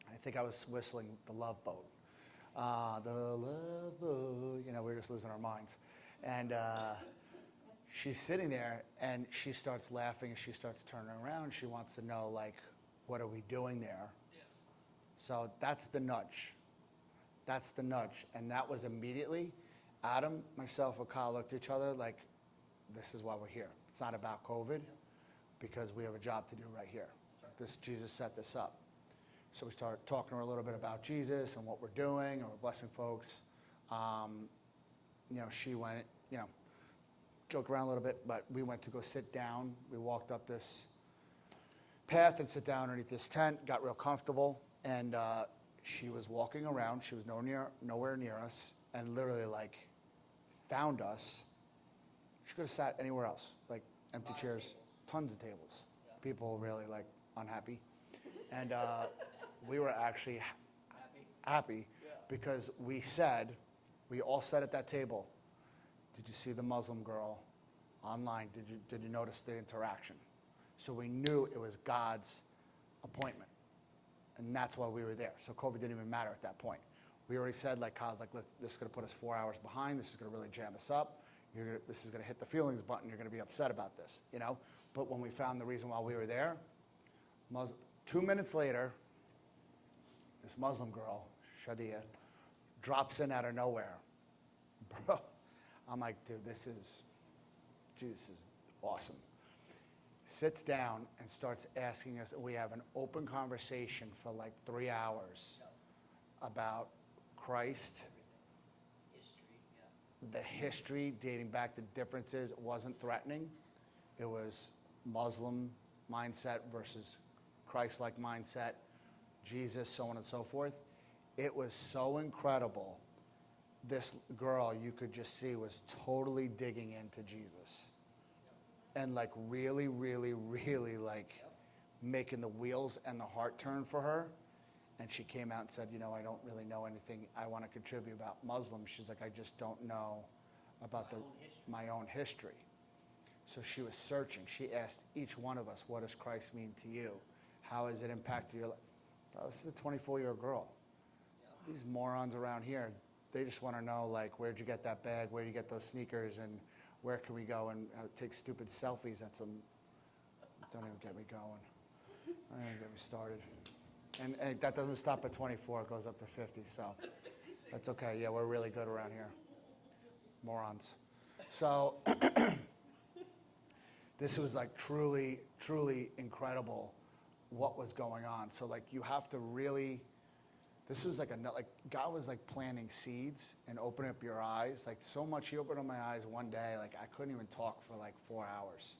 I think I was whistling The Love Boat. The Love Boat, you know, we were just losing our minds. And she's sitting there and she starts laughing and she starts turning around. She wants to know, like, what are we doing there? Yeah. So that's the nudge. That's the nudge. And that was immediately, Adam, myself, and Kyle looked at each other like, this is why we're here. It's not about COVID, because we have a job to do right here. This Jesus set this up. So we started talking to her a little bit about Jesus and what we're doing, and we're blessing folks. You know, she went, you know, joked around a little bit, but we went to go sit down. We walked up this path and sit down underneath this tent, got real comfortable, and she was walking around. She was nowhere near us, and literally like found us. She could have sat anywhere else, like empty chairs, tons of tables. Yeah. People really like unhappy, and we were actually happy because we all said at that table, did you see the Muslim girl online? Did you notice the interaction? So we knew it was God's appointment, and that's why we were there. So COVID didn't even matter at that point. We already said, like Kyle's like, this is going to put us 4 hours behind. This is going to really jam us up. This is going to hit the feelings button. You're going to be upset about this, you know? But when we found the reason why we were there, 2 minutes later, this Muslim girl, Shadia, drops in out of nowhere. Bro, I'm like, dude, Jesus is awesome. Sits down and starts asking us, we have an open conversation for like 3 hours about Christ, the history dating back to differences. It wasn't threatening. It was Muslim mindset versus Christ-like mindset, Jesus, so on and so forth. It was so incredible. This girl, you could just see, was totally digging into Jesus. And like really, really, really like making the wheels and the heart turn for her. And she came out and said, you know, I don't really know anything I want to contribute about Muslims. She's like, I just don't know about my own history. So she was searching. She asked each one of us, what does Christ mean to you? How has it impacted your life? Bro, this is a 24-year-old girl. These morons around here, they just want to know, like, where'd you get that bag? Where'd you get those sneakers? And where can we go and take stupid selfies at some, don't even get me going. Don't even get me started. And that doesn't stop at 24, it goes up to 50, so that's okay. Yeah, we're really good around here. Morons. So this was like truly, truly incredible what was going on. So like you have to really, this was like God was like planting seeds and opening up your eyes. Like so much, he opened up my eyes one day, like I couldn't even talk for like 4 hours.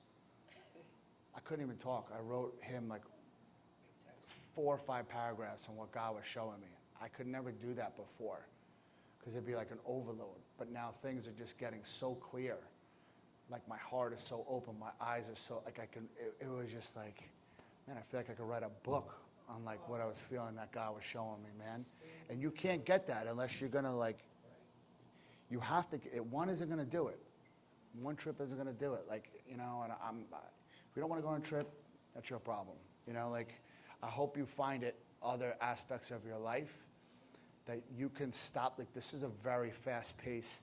I couldn't even talk. I wrote him like 4 or 5 paragraphs on what God was showing me. I could never do that before because it'd be like an overload. But now things are just getting so clear. Like my heart is so open, my eyes are so, like it was just like, man, I feel like I could write a book on like what I was feeling that God was showing me, man. And you can't get that unless you're gonna like, you have to, one isn't gonna do it. One trip isn't gonna do it. Like, you know, and if you don't wanna go on a trip, that's your problem. You know, like, I hope you find it other aspects of your life that you can stop. Like, this is a very fast-paced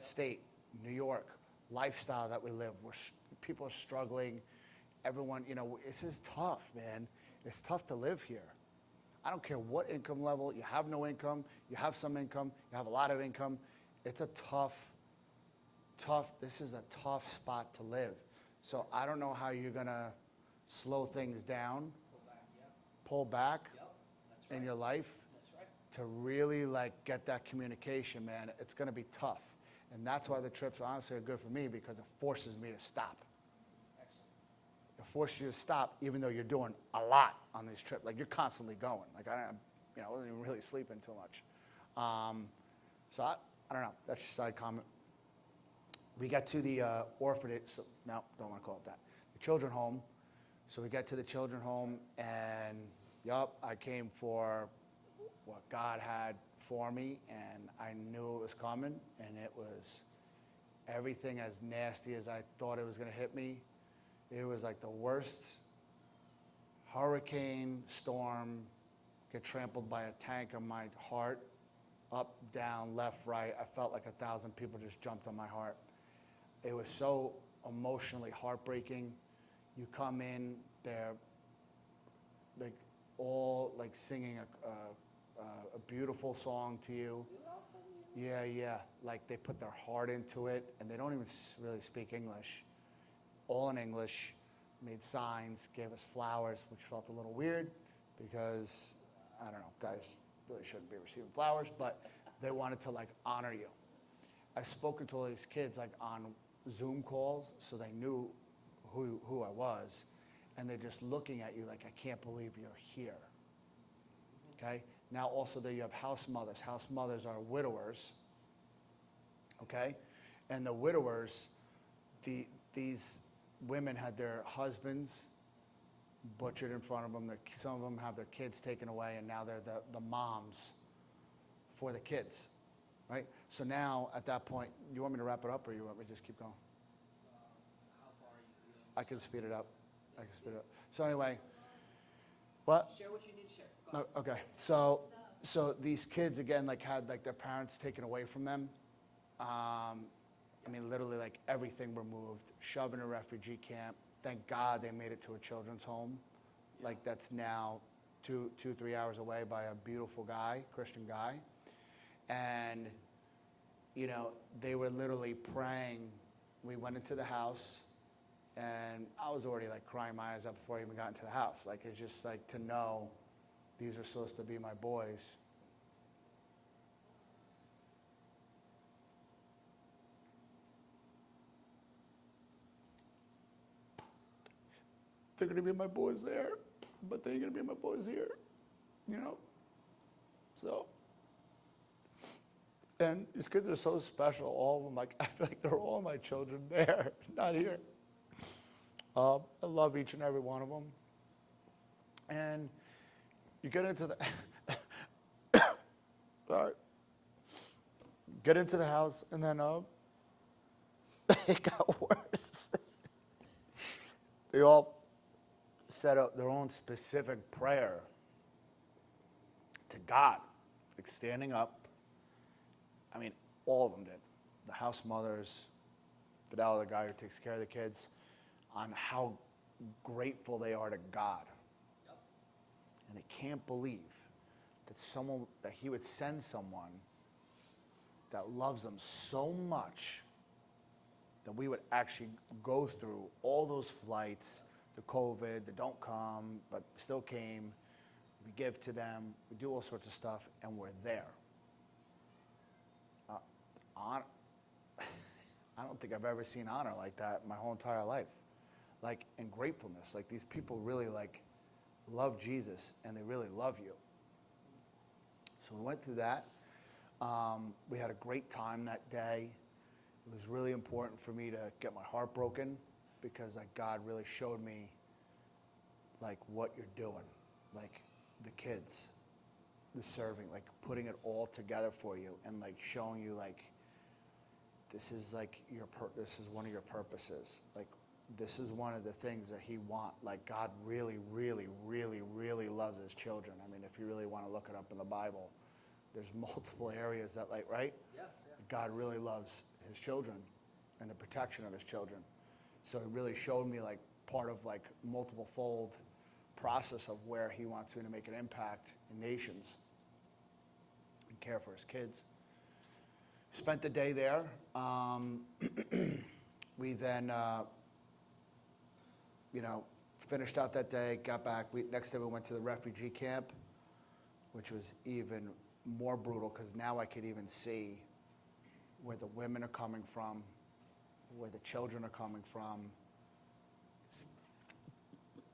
state, New York, lifestyle that we live. People are struggling. Everyone, you know, this is tough, man. It's tough to live here. I don't care what income level, you have no income, you have some income, you have a lot of income. It's a this is a tough spot to live. So I don't know how you're gonna slow things down, pull back in your life to really like get that communication, man. It's gonna be tough. And that's why the trips honestly are good for me because it forces me to stop. It forces you to stop even though you're doing a lot on these trips. Like you're constantly going. Like I wasn't even really sleeping too much. So I don't know, that's just a side comment. We got to the orphanage, so, no, don't want to call it that. The children's home. So we got to the children's home and I came for what God had for me and I knew it was coming and it was everything as nasty as I thought it was going to hit me. It was like the worst hurricane storm, get trampled by a tank on my heart, up, down, left, right. I felt like 1,000 people just jumped on my heart. It was so emotionally heartbreaking. You come in, they're like all like singing a beautiful song to you. Yeah. Like they put their heart into it and they don't even really speak English. All in English, made signs, gave us flowers, which felt a little weird because, I don't know, guys really shouldn't be receiving flowers, but they wanted to like honor you. I've spoken to all these kids like on Zoom calls, so they knew who I was, and they're just looking at you like, I can't believe you're here, okay? Now also there you have house mothers. House mothers are widowers, okay? And the widowers, these women had their husbands butchered in front of them. Some of them have their kids taken away, and now they're the moms for the kids, right? So now at that point, you want me to wrap it up or you want me to just keep going? How far are you? I can speed it up. So anyway, what? Share what you need to share. Go ahead. Okay, so these kids again like had like their parents taken away from them. I mean, literally like everything removed, shoved in a refugee camp. Thank God they made it to a children's home. Like that's now 2-3 hours away by a beautiful guy, Christian guy. And, you know, they were literally praying. We went into the house and I was already like crying my eyes out before I even got into the house. Like, it's just like to know these are supposed to be my boys. They're gonna be my boys there, but they're gonna be my boys here, you know? So, and these kids are so special, all of them, like, I feel like they're all my children there, not here. I love each and every one of them. And you get into the, all right, get into the house, and then it got worse. They all set up their own specific prayer to God, like standing up. I mean, all of them did. the house mothers, Fidel, the guy who takes care of the kids, on how grateful they are to God. Yep. And they can't believe that he would send someone that loves them so much that we would actually go through all those flights, the COVID, the don't come, but still came. We give to them, we do all sorts of stuff, and we're there. I don't think I've ever seen honor like that my whole entire life. Like, and gratefulness. Like, these people really, like, love Jesus, and they really love you. So we went through that. We had a great time that day. It was really important for me to get my heart broken because, like, God really showed me, like, what you're doing. Like, the kids, the serving, like, putting it all together for you and, like, showing you, like, this is, like, this is one of your purposes. Like, this is one of the things that he wants. Like, God really, really, really, really loves his children. I mean, if you really want to look it up in the Bible, there's multiple areas that, like, right? Yes, yeah. God really loves his children and the protection of his children. So it really showed me, like, part of, like, multiple fold process of where he wants me to make an impact in nations and care for his kids. Spent the day there. We then, finished out that day, got back. Next day we went to the refugee camp, which was even more brutal because now I could even see where the women are coming from, where the children are coming from.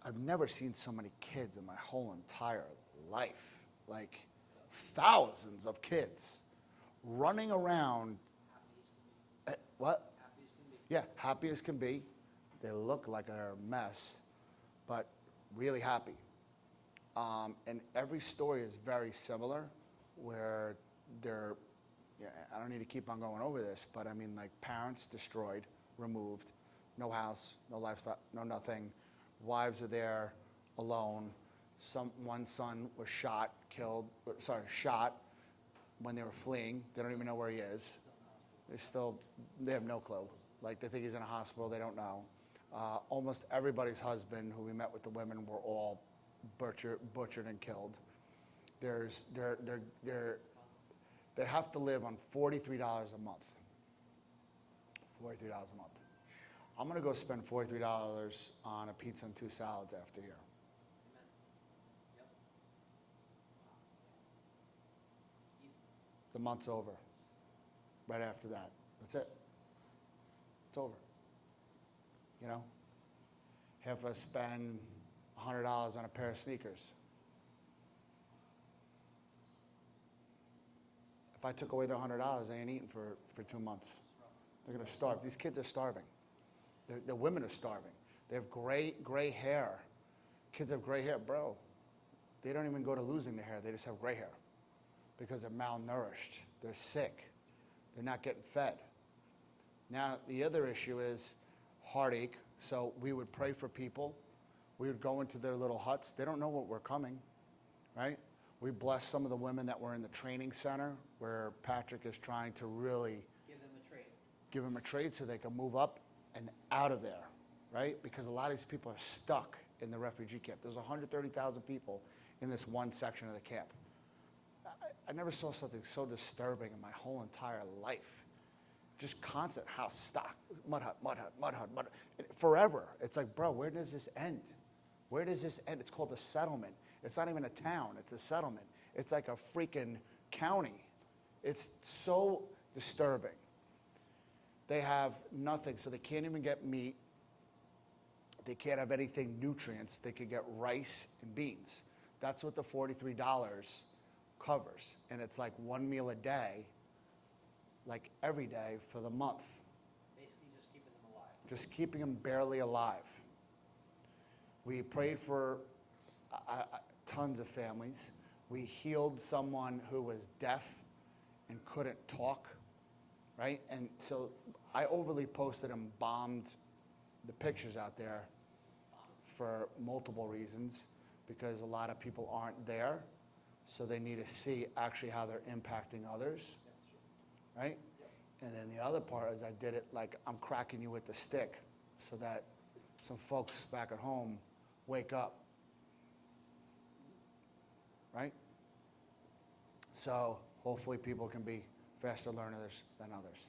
I've never seen so many kids in my whole entire life. Like, thousands of kids running around. What? Happy as can be. Yeah, happy as can be. They look like a mess, but really happy. And every story is very similar, where they're, I don't need to keep on going over this, but I mean, like, parents destroyed, removed, no house, no livestock, no nothing. Wives are there alone. One son was shot when they were fleeing. They don't even know where he is. They have no clue. Like, they think he's in a hospital, they don't know. Almost everybody's husband who we met with the women were all butchered and killed. They have to live on $43 a month. $43 a month. I'm gonna go spend $43 on a pizza and 2 salads after here. Amen. Yep. Easy. The month's over. Right after that. That's it. It's over. You know? Have us spend $100 on a pair of sneakers. If I took away their $100, they ain't eating for 2 months. They're gonna starve. These kids are starving. The women are starving. They have gray hair. Kids have gray hair, bro. They don't even go to losing their hair. They just have gray hair because they're malnourished. They're sick. They're not getting fed. Now, the other issue is heartache. So we would pray for people. We would go into their little huts. They don't know what we're coming, right? We bless some of the women that were in the training center where Patrick is trying to really give them a trade so they can move up and out of there, right? Because a lot of these people are stuck in the refugee camp. There's 130,000 people in this one section of the camp. I never saw something so disturbing in my whole entire life. Just constant house, stock, mud hut, mud hut, mud hut, mud hut. Forever. It's like, bro, where does this end? Where does this end? It's called a settlement. It's not even a town, it's a settlement. It's like a freaking county. It's so disturbing. They have nothing, so they can't even get meat. They can't have anything nutrients. They could get rice and beans. That's what the $43 covers. And it's like one meal a day, like every day for the month. Basically just keeping them alive. Just keeping them barely alive. We prayed for tons of families. We healed someone who was deaf and couldn't talk, right? And so I overly posted and bombed the pictures out there for multiple reasons, because a lot of people aren't there, so they need to see actually how they're impacting others, That's true. right? Yep. And then the other part is I did it like I'm cracking you with the stick so that some folks back at home wake up. Right? So hopefully people can be faster learners than others.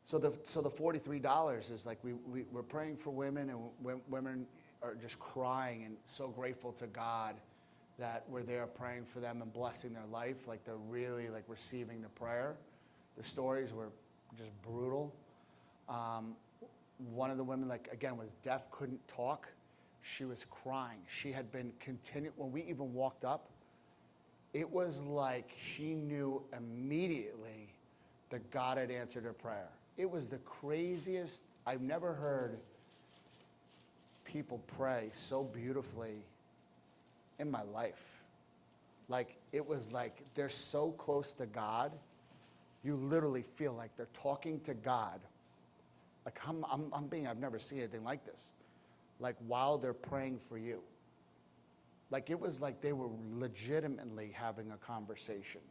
So the $43 is like we're praying for women, and women are just crying and so grateful to God that we're there praying for them and blessing their life. Like they're really like receiving the prayer. The stories were just brutal. One of the women, like again, was deaf, couldn't talk. She was crying. She had been when we even walked up, it was like she knew immediately that God had answered her prayer. It was the craziest. I've never heard people pray so beautifully in my life. Like, it was like they're so close to God, you literally feel like they're talking to God. Like, I've never seen anything like this. Like, while they're praying for you. Like, it was like they were legitimately having a conversation.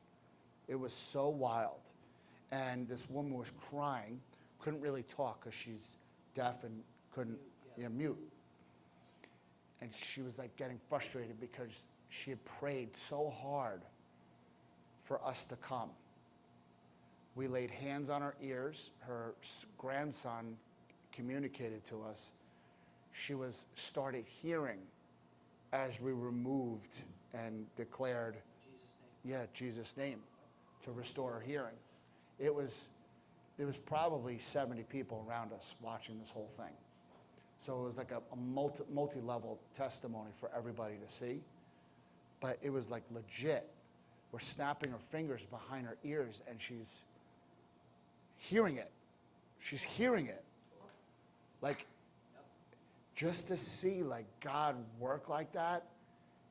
It was so wild. And this woman was crying, couldn't really talk because she's deaf and couldn't, mute. And she was like getting frustrated because she had prayed so hard for us to come. We laid hands on her ears. Her grandson communicated to us. She started hearing as we removed and declared, Jesus' name, to restore her hearing. There was probably 70 people around us watching this whole thing. So it was like a multi-level testimony for everybody to see. But it was like legit. We're snapping her fingers behind her ears and she's hearing it. She's hearing it. Like, just to see like God work like that,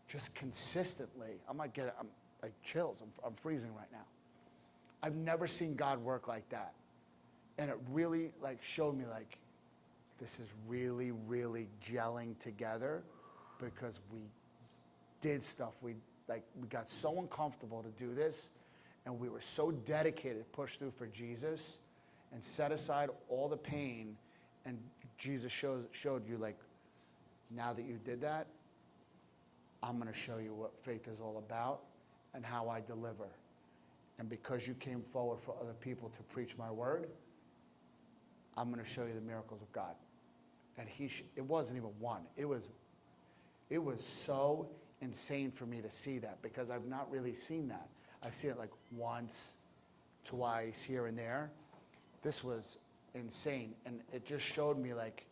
just consistently. I'm like chills. I'm freezing right now. I've never seen God work like that. And it really like showed me like, this is really, really gelling together because we did stuff. We got so uncomfortable to do this, and we were so dedicated to push through for Jesus and set aside all the pain. And Jesus showed you like, now that you did that, I'm going to show you what faith is all about and how I deliver. And because you came forward for other people to preach my word, I'm going to show you the miracles of God. And it wasn't even one. It was so insane for me to see that because I've not really seen that. I've seen it like once, twice, here and there. This was insane. And it just showed me like,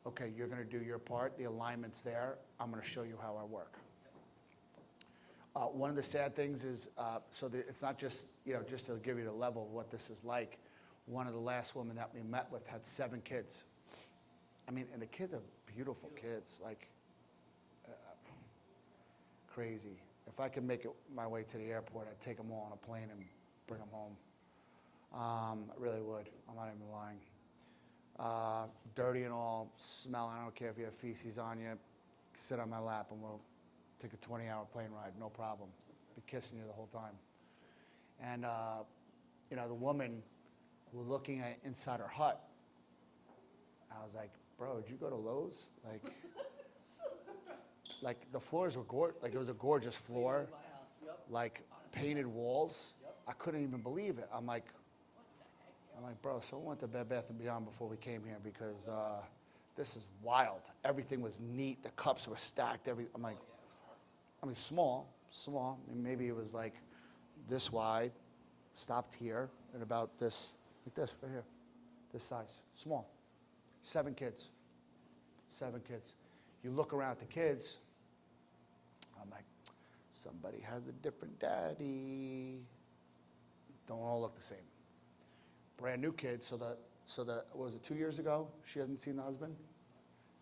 okay, you're going to do your part. The alignment's there. I'm going to show you how I work. One of the sad things is, it's not just, just to give you the level of what this is like. One of the last women that we met with had 7 kids. I mean, and the kids are beautiful kids, like crazy. If I could make it my way to the airport, I'd take them all on a plane and bring them home. I really would. I'm not even lying. Dirty and all, smelling. I don't care if you have feces on you. Sit on my lap and we'll take a 20-hour plane ride, no problem. Be kissing you the whole time. And, the woman was looking at inside her hut. I was like, bro, did you go to Lowe's? Like the floors were gorgeous. Like it was a gorgeous floor. Like painted walls. I couldn't even believe it. I'm like, bro, someone went to Bed Bath & Beyond before we came here because this is wild. Everything was neat. The cups were stacked. I'm like, small. Maybe it was like this wide, stopped here, and about this, like this, right here, this size, small. 7 kids. You look around at the kids, I'm like, somebody has a different daddy. Don't all look the same. Brand new kid, so what was it, 2 years ago? She hasn't seen the husband?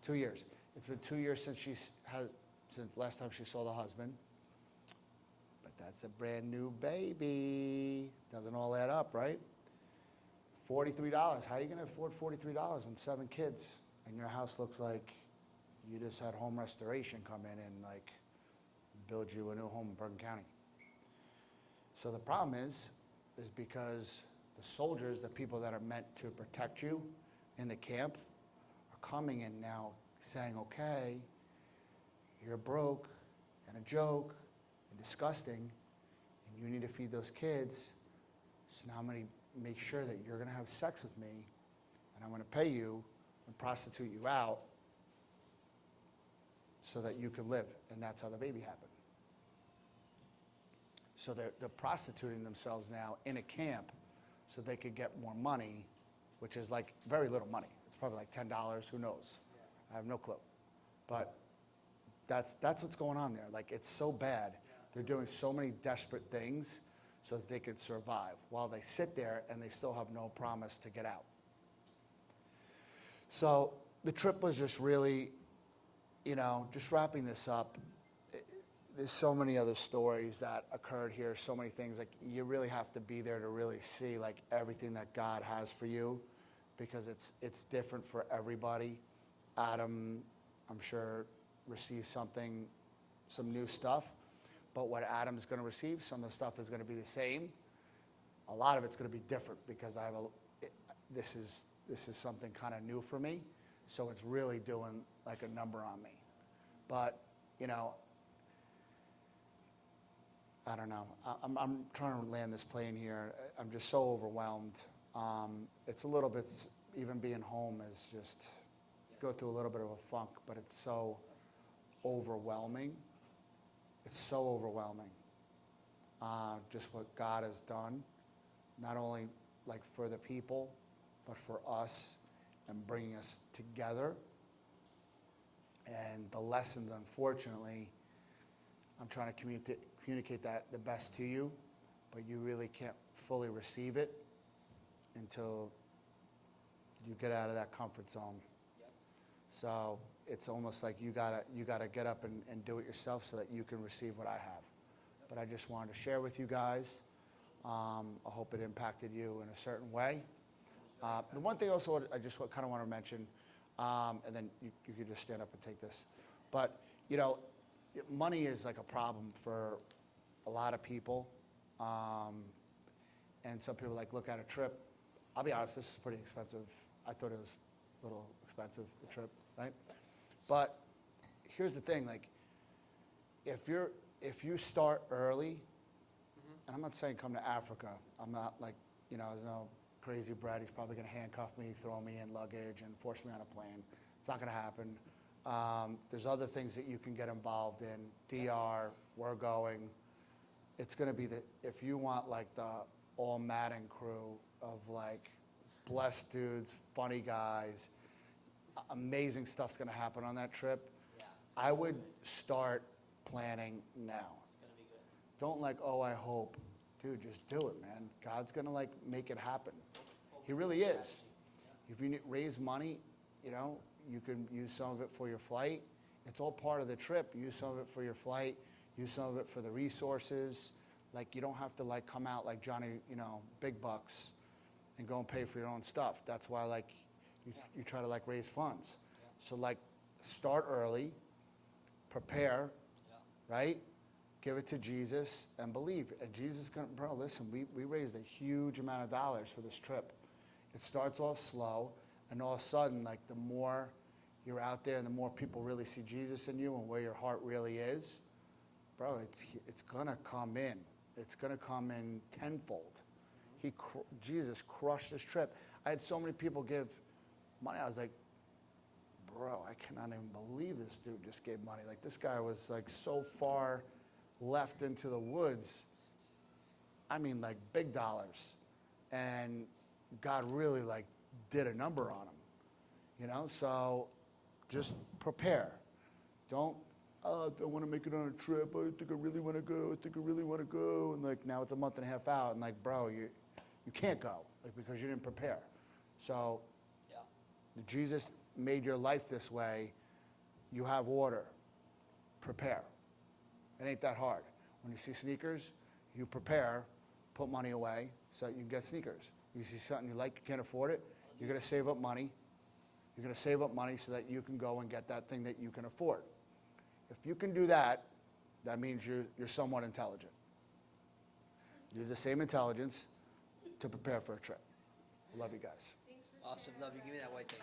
2 years. It's been 2 years since last time she saw the husband. But that's a brand new baby. Doesn't all add up, right? $43. How are you going to afford $43 and 7 kids? And your house looks like you just had home restoration come in and build you a new home in Bergen County. So the problem is, is because the soldiers, the people that are meant to protect you in the camp, are coming in now saying, okay, you're broke and a joke and disgusting, and you need to feed those kids, so now I'm going to make sure that you're going to have sex with me, and I'm going to pay you and prostitute you out so that you can live. And that's how the baby happened. So they're prostituting themselves now in a camp so they could get more money, which is like very little money. It's probably like $10, who knows? I have no clue. But that's what's going on there. Like, it's so bad. They're doing so many desperate things so that they could survive while they sit there and they still have no promise to get out. So the trip was just really, just wrapping this up, there's so many other stories that occurred here, so many things. Like, you really have to be there to really see like everything that God has for you, because it's different for everybody. Adam, I'm sure, received some new stuff, but what Adam's going to receive, some of the stuff is going to be the same. A lot of it's going to be different because this is something kind of new for me, so it's really doing like a number on me. But I don't know. I'm trying to land this plane here. I'm just so overwhelmed. It's a little bit, even being home is just go through a little bit of a funk, but it's so overwhelming. It's so overwhelming. Just what God has done, not only like for the people, but for us, and bringing us together. And the lessons, unfortunately, I'm trying to communicate that the best to you, but you really can't fully receive it until you get out of that comfort zone. Yep. So it's almost like you gotta get up and do it yourself so that you can receive what I have. Yep. But I just wanted to share with you guys. I hope it impacted you in a certain way. The one thing also I just kind of want to mention, and then you could just stand up and take this, but money is like a problem for a lot of people, and some people like look at a trip. I'll be honest, this is pretty expensive. I thought it was a little expensive, the trip, right? But here's the thing, like, if you start early, and I'm not saying come to Africa. I'm not like, there's no crazy Brad. He's probably going to handcuff me, throw me in luggage, and force me on a plane. It's not going to happen. There's other things that you can get involved in. DR, we're going. It's going to be if you want like the all Madden crew of like blessed dudes, funny guys, amazing stuff's going to happen on that trip. Yeah, I would start planning now. It's going to be good. Don't like, oh, I hope. Dude, just do it, man. God's going to like make it happen. He really is. If you raise money, you can use some of it for your flight. It's all part of the trip. Use some of it for your flight. Use some of it for the resources. Like, you don't have to like come out like Johnny, big bucks and go and pay for your own stuff. That's why like you try to like raise funds. Yeah. So like start early, prepare, right? Give it to Jesus and believe. And Jesus can, bro, listen, we raised a huge amount of dollars for this trip. It starts off slow, and all of a sudden, like, the more you're out there and the more people really see Jesus in you and where your heart really is, bro, it's gonna come in. It's gonna come in tenfold. Jesus crushed this trip. I had so many people give money. I was like, bro, I cannot even believe this dude just gave money. Like, this guy was like so far left into the woods. I mean, like, big dollars. And God really like did a number on him, so just prepare. Don't want to make it on a trip. I think I really want to go. And like, now it's a month and a half out, and like, bro, you can't go, like, because you didn't prepare. So Jesus made your life this way. You have order. Prepare. It ain't that hard. When you see sneakers, you prepare, put money away so that you can get sneakers. You see something you like, you can't afford it, you're going to save up money. You're going to save up money so that you can go and get that thing that you can afford. If you can do that, that means you're somewhat intelligent. Use the same intelligence to prepare for a trip. Love you guys. Awesome, love you. Give me that white thing.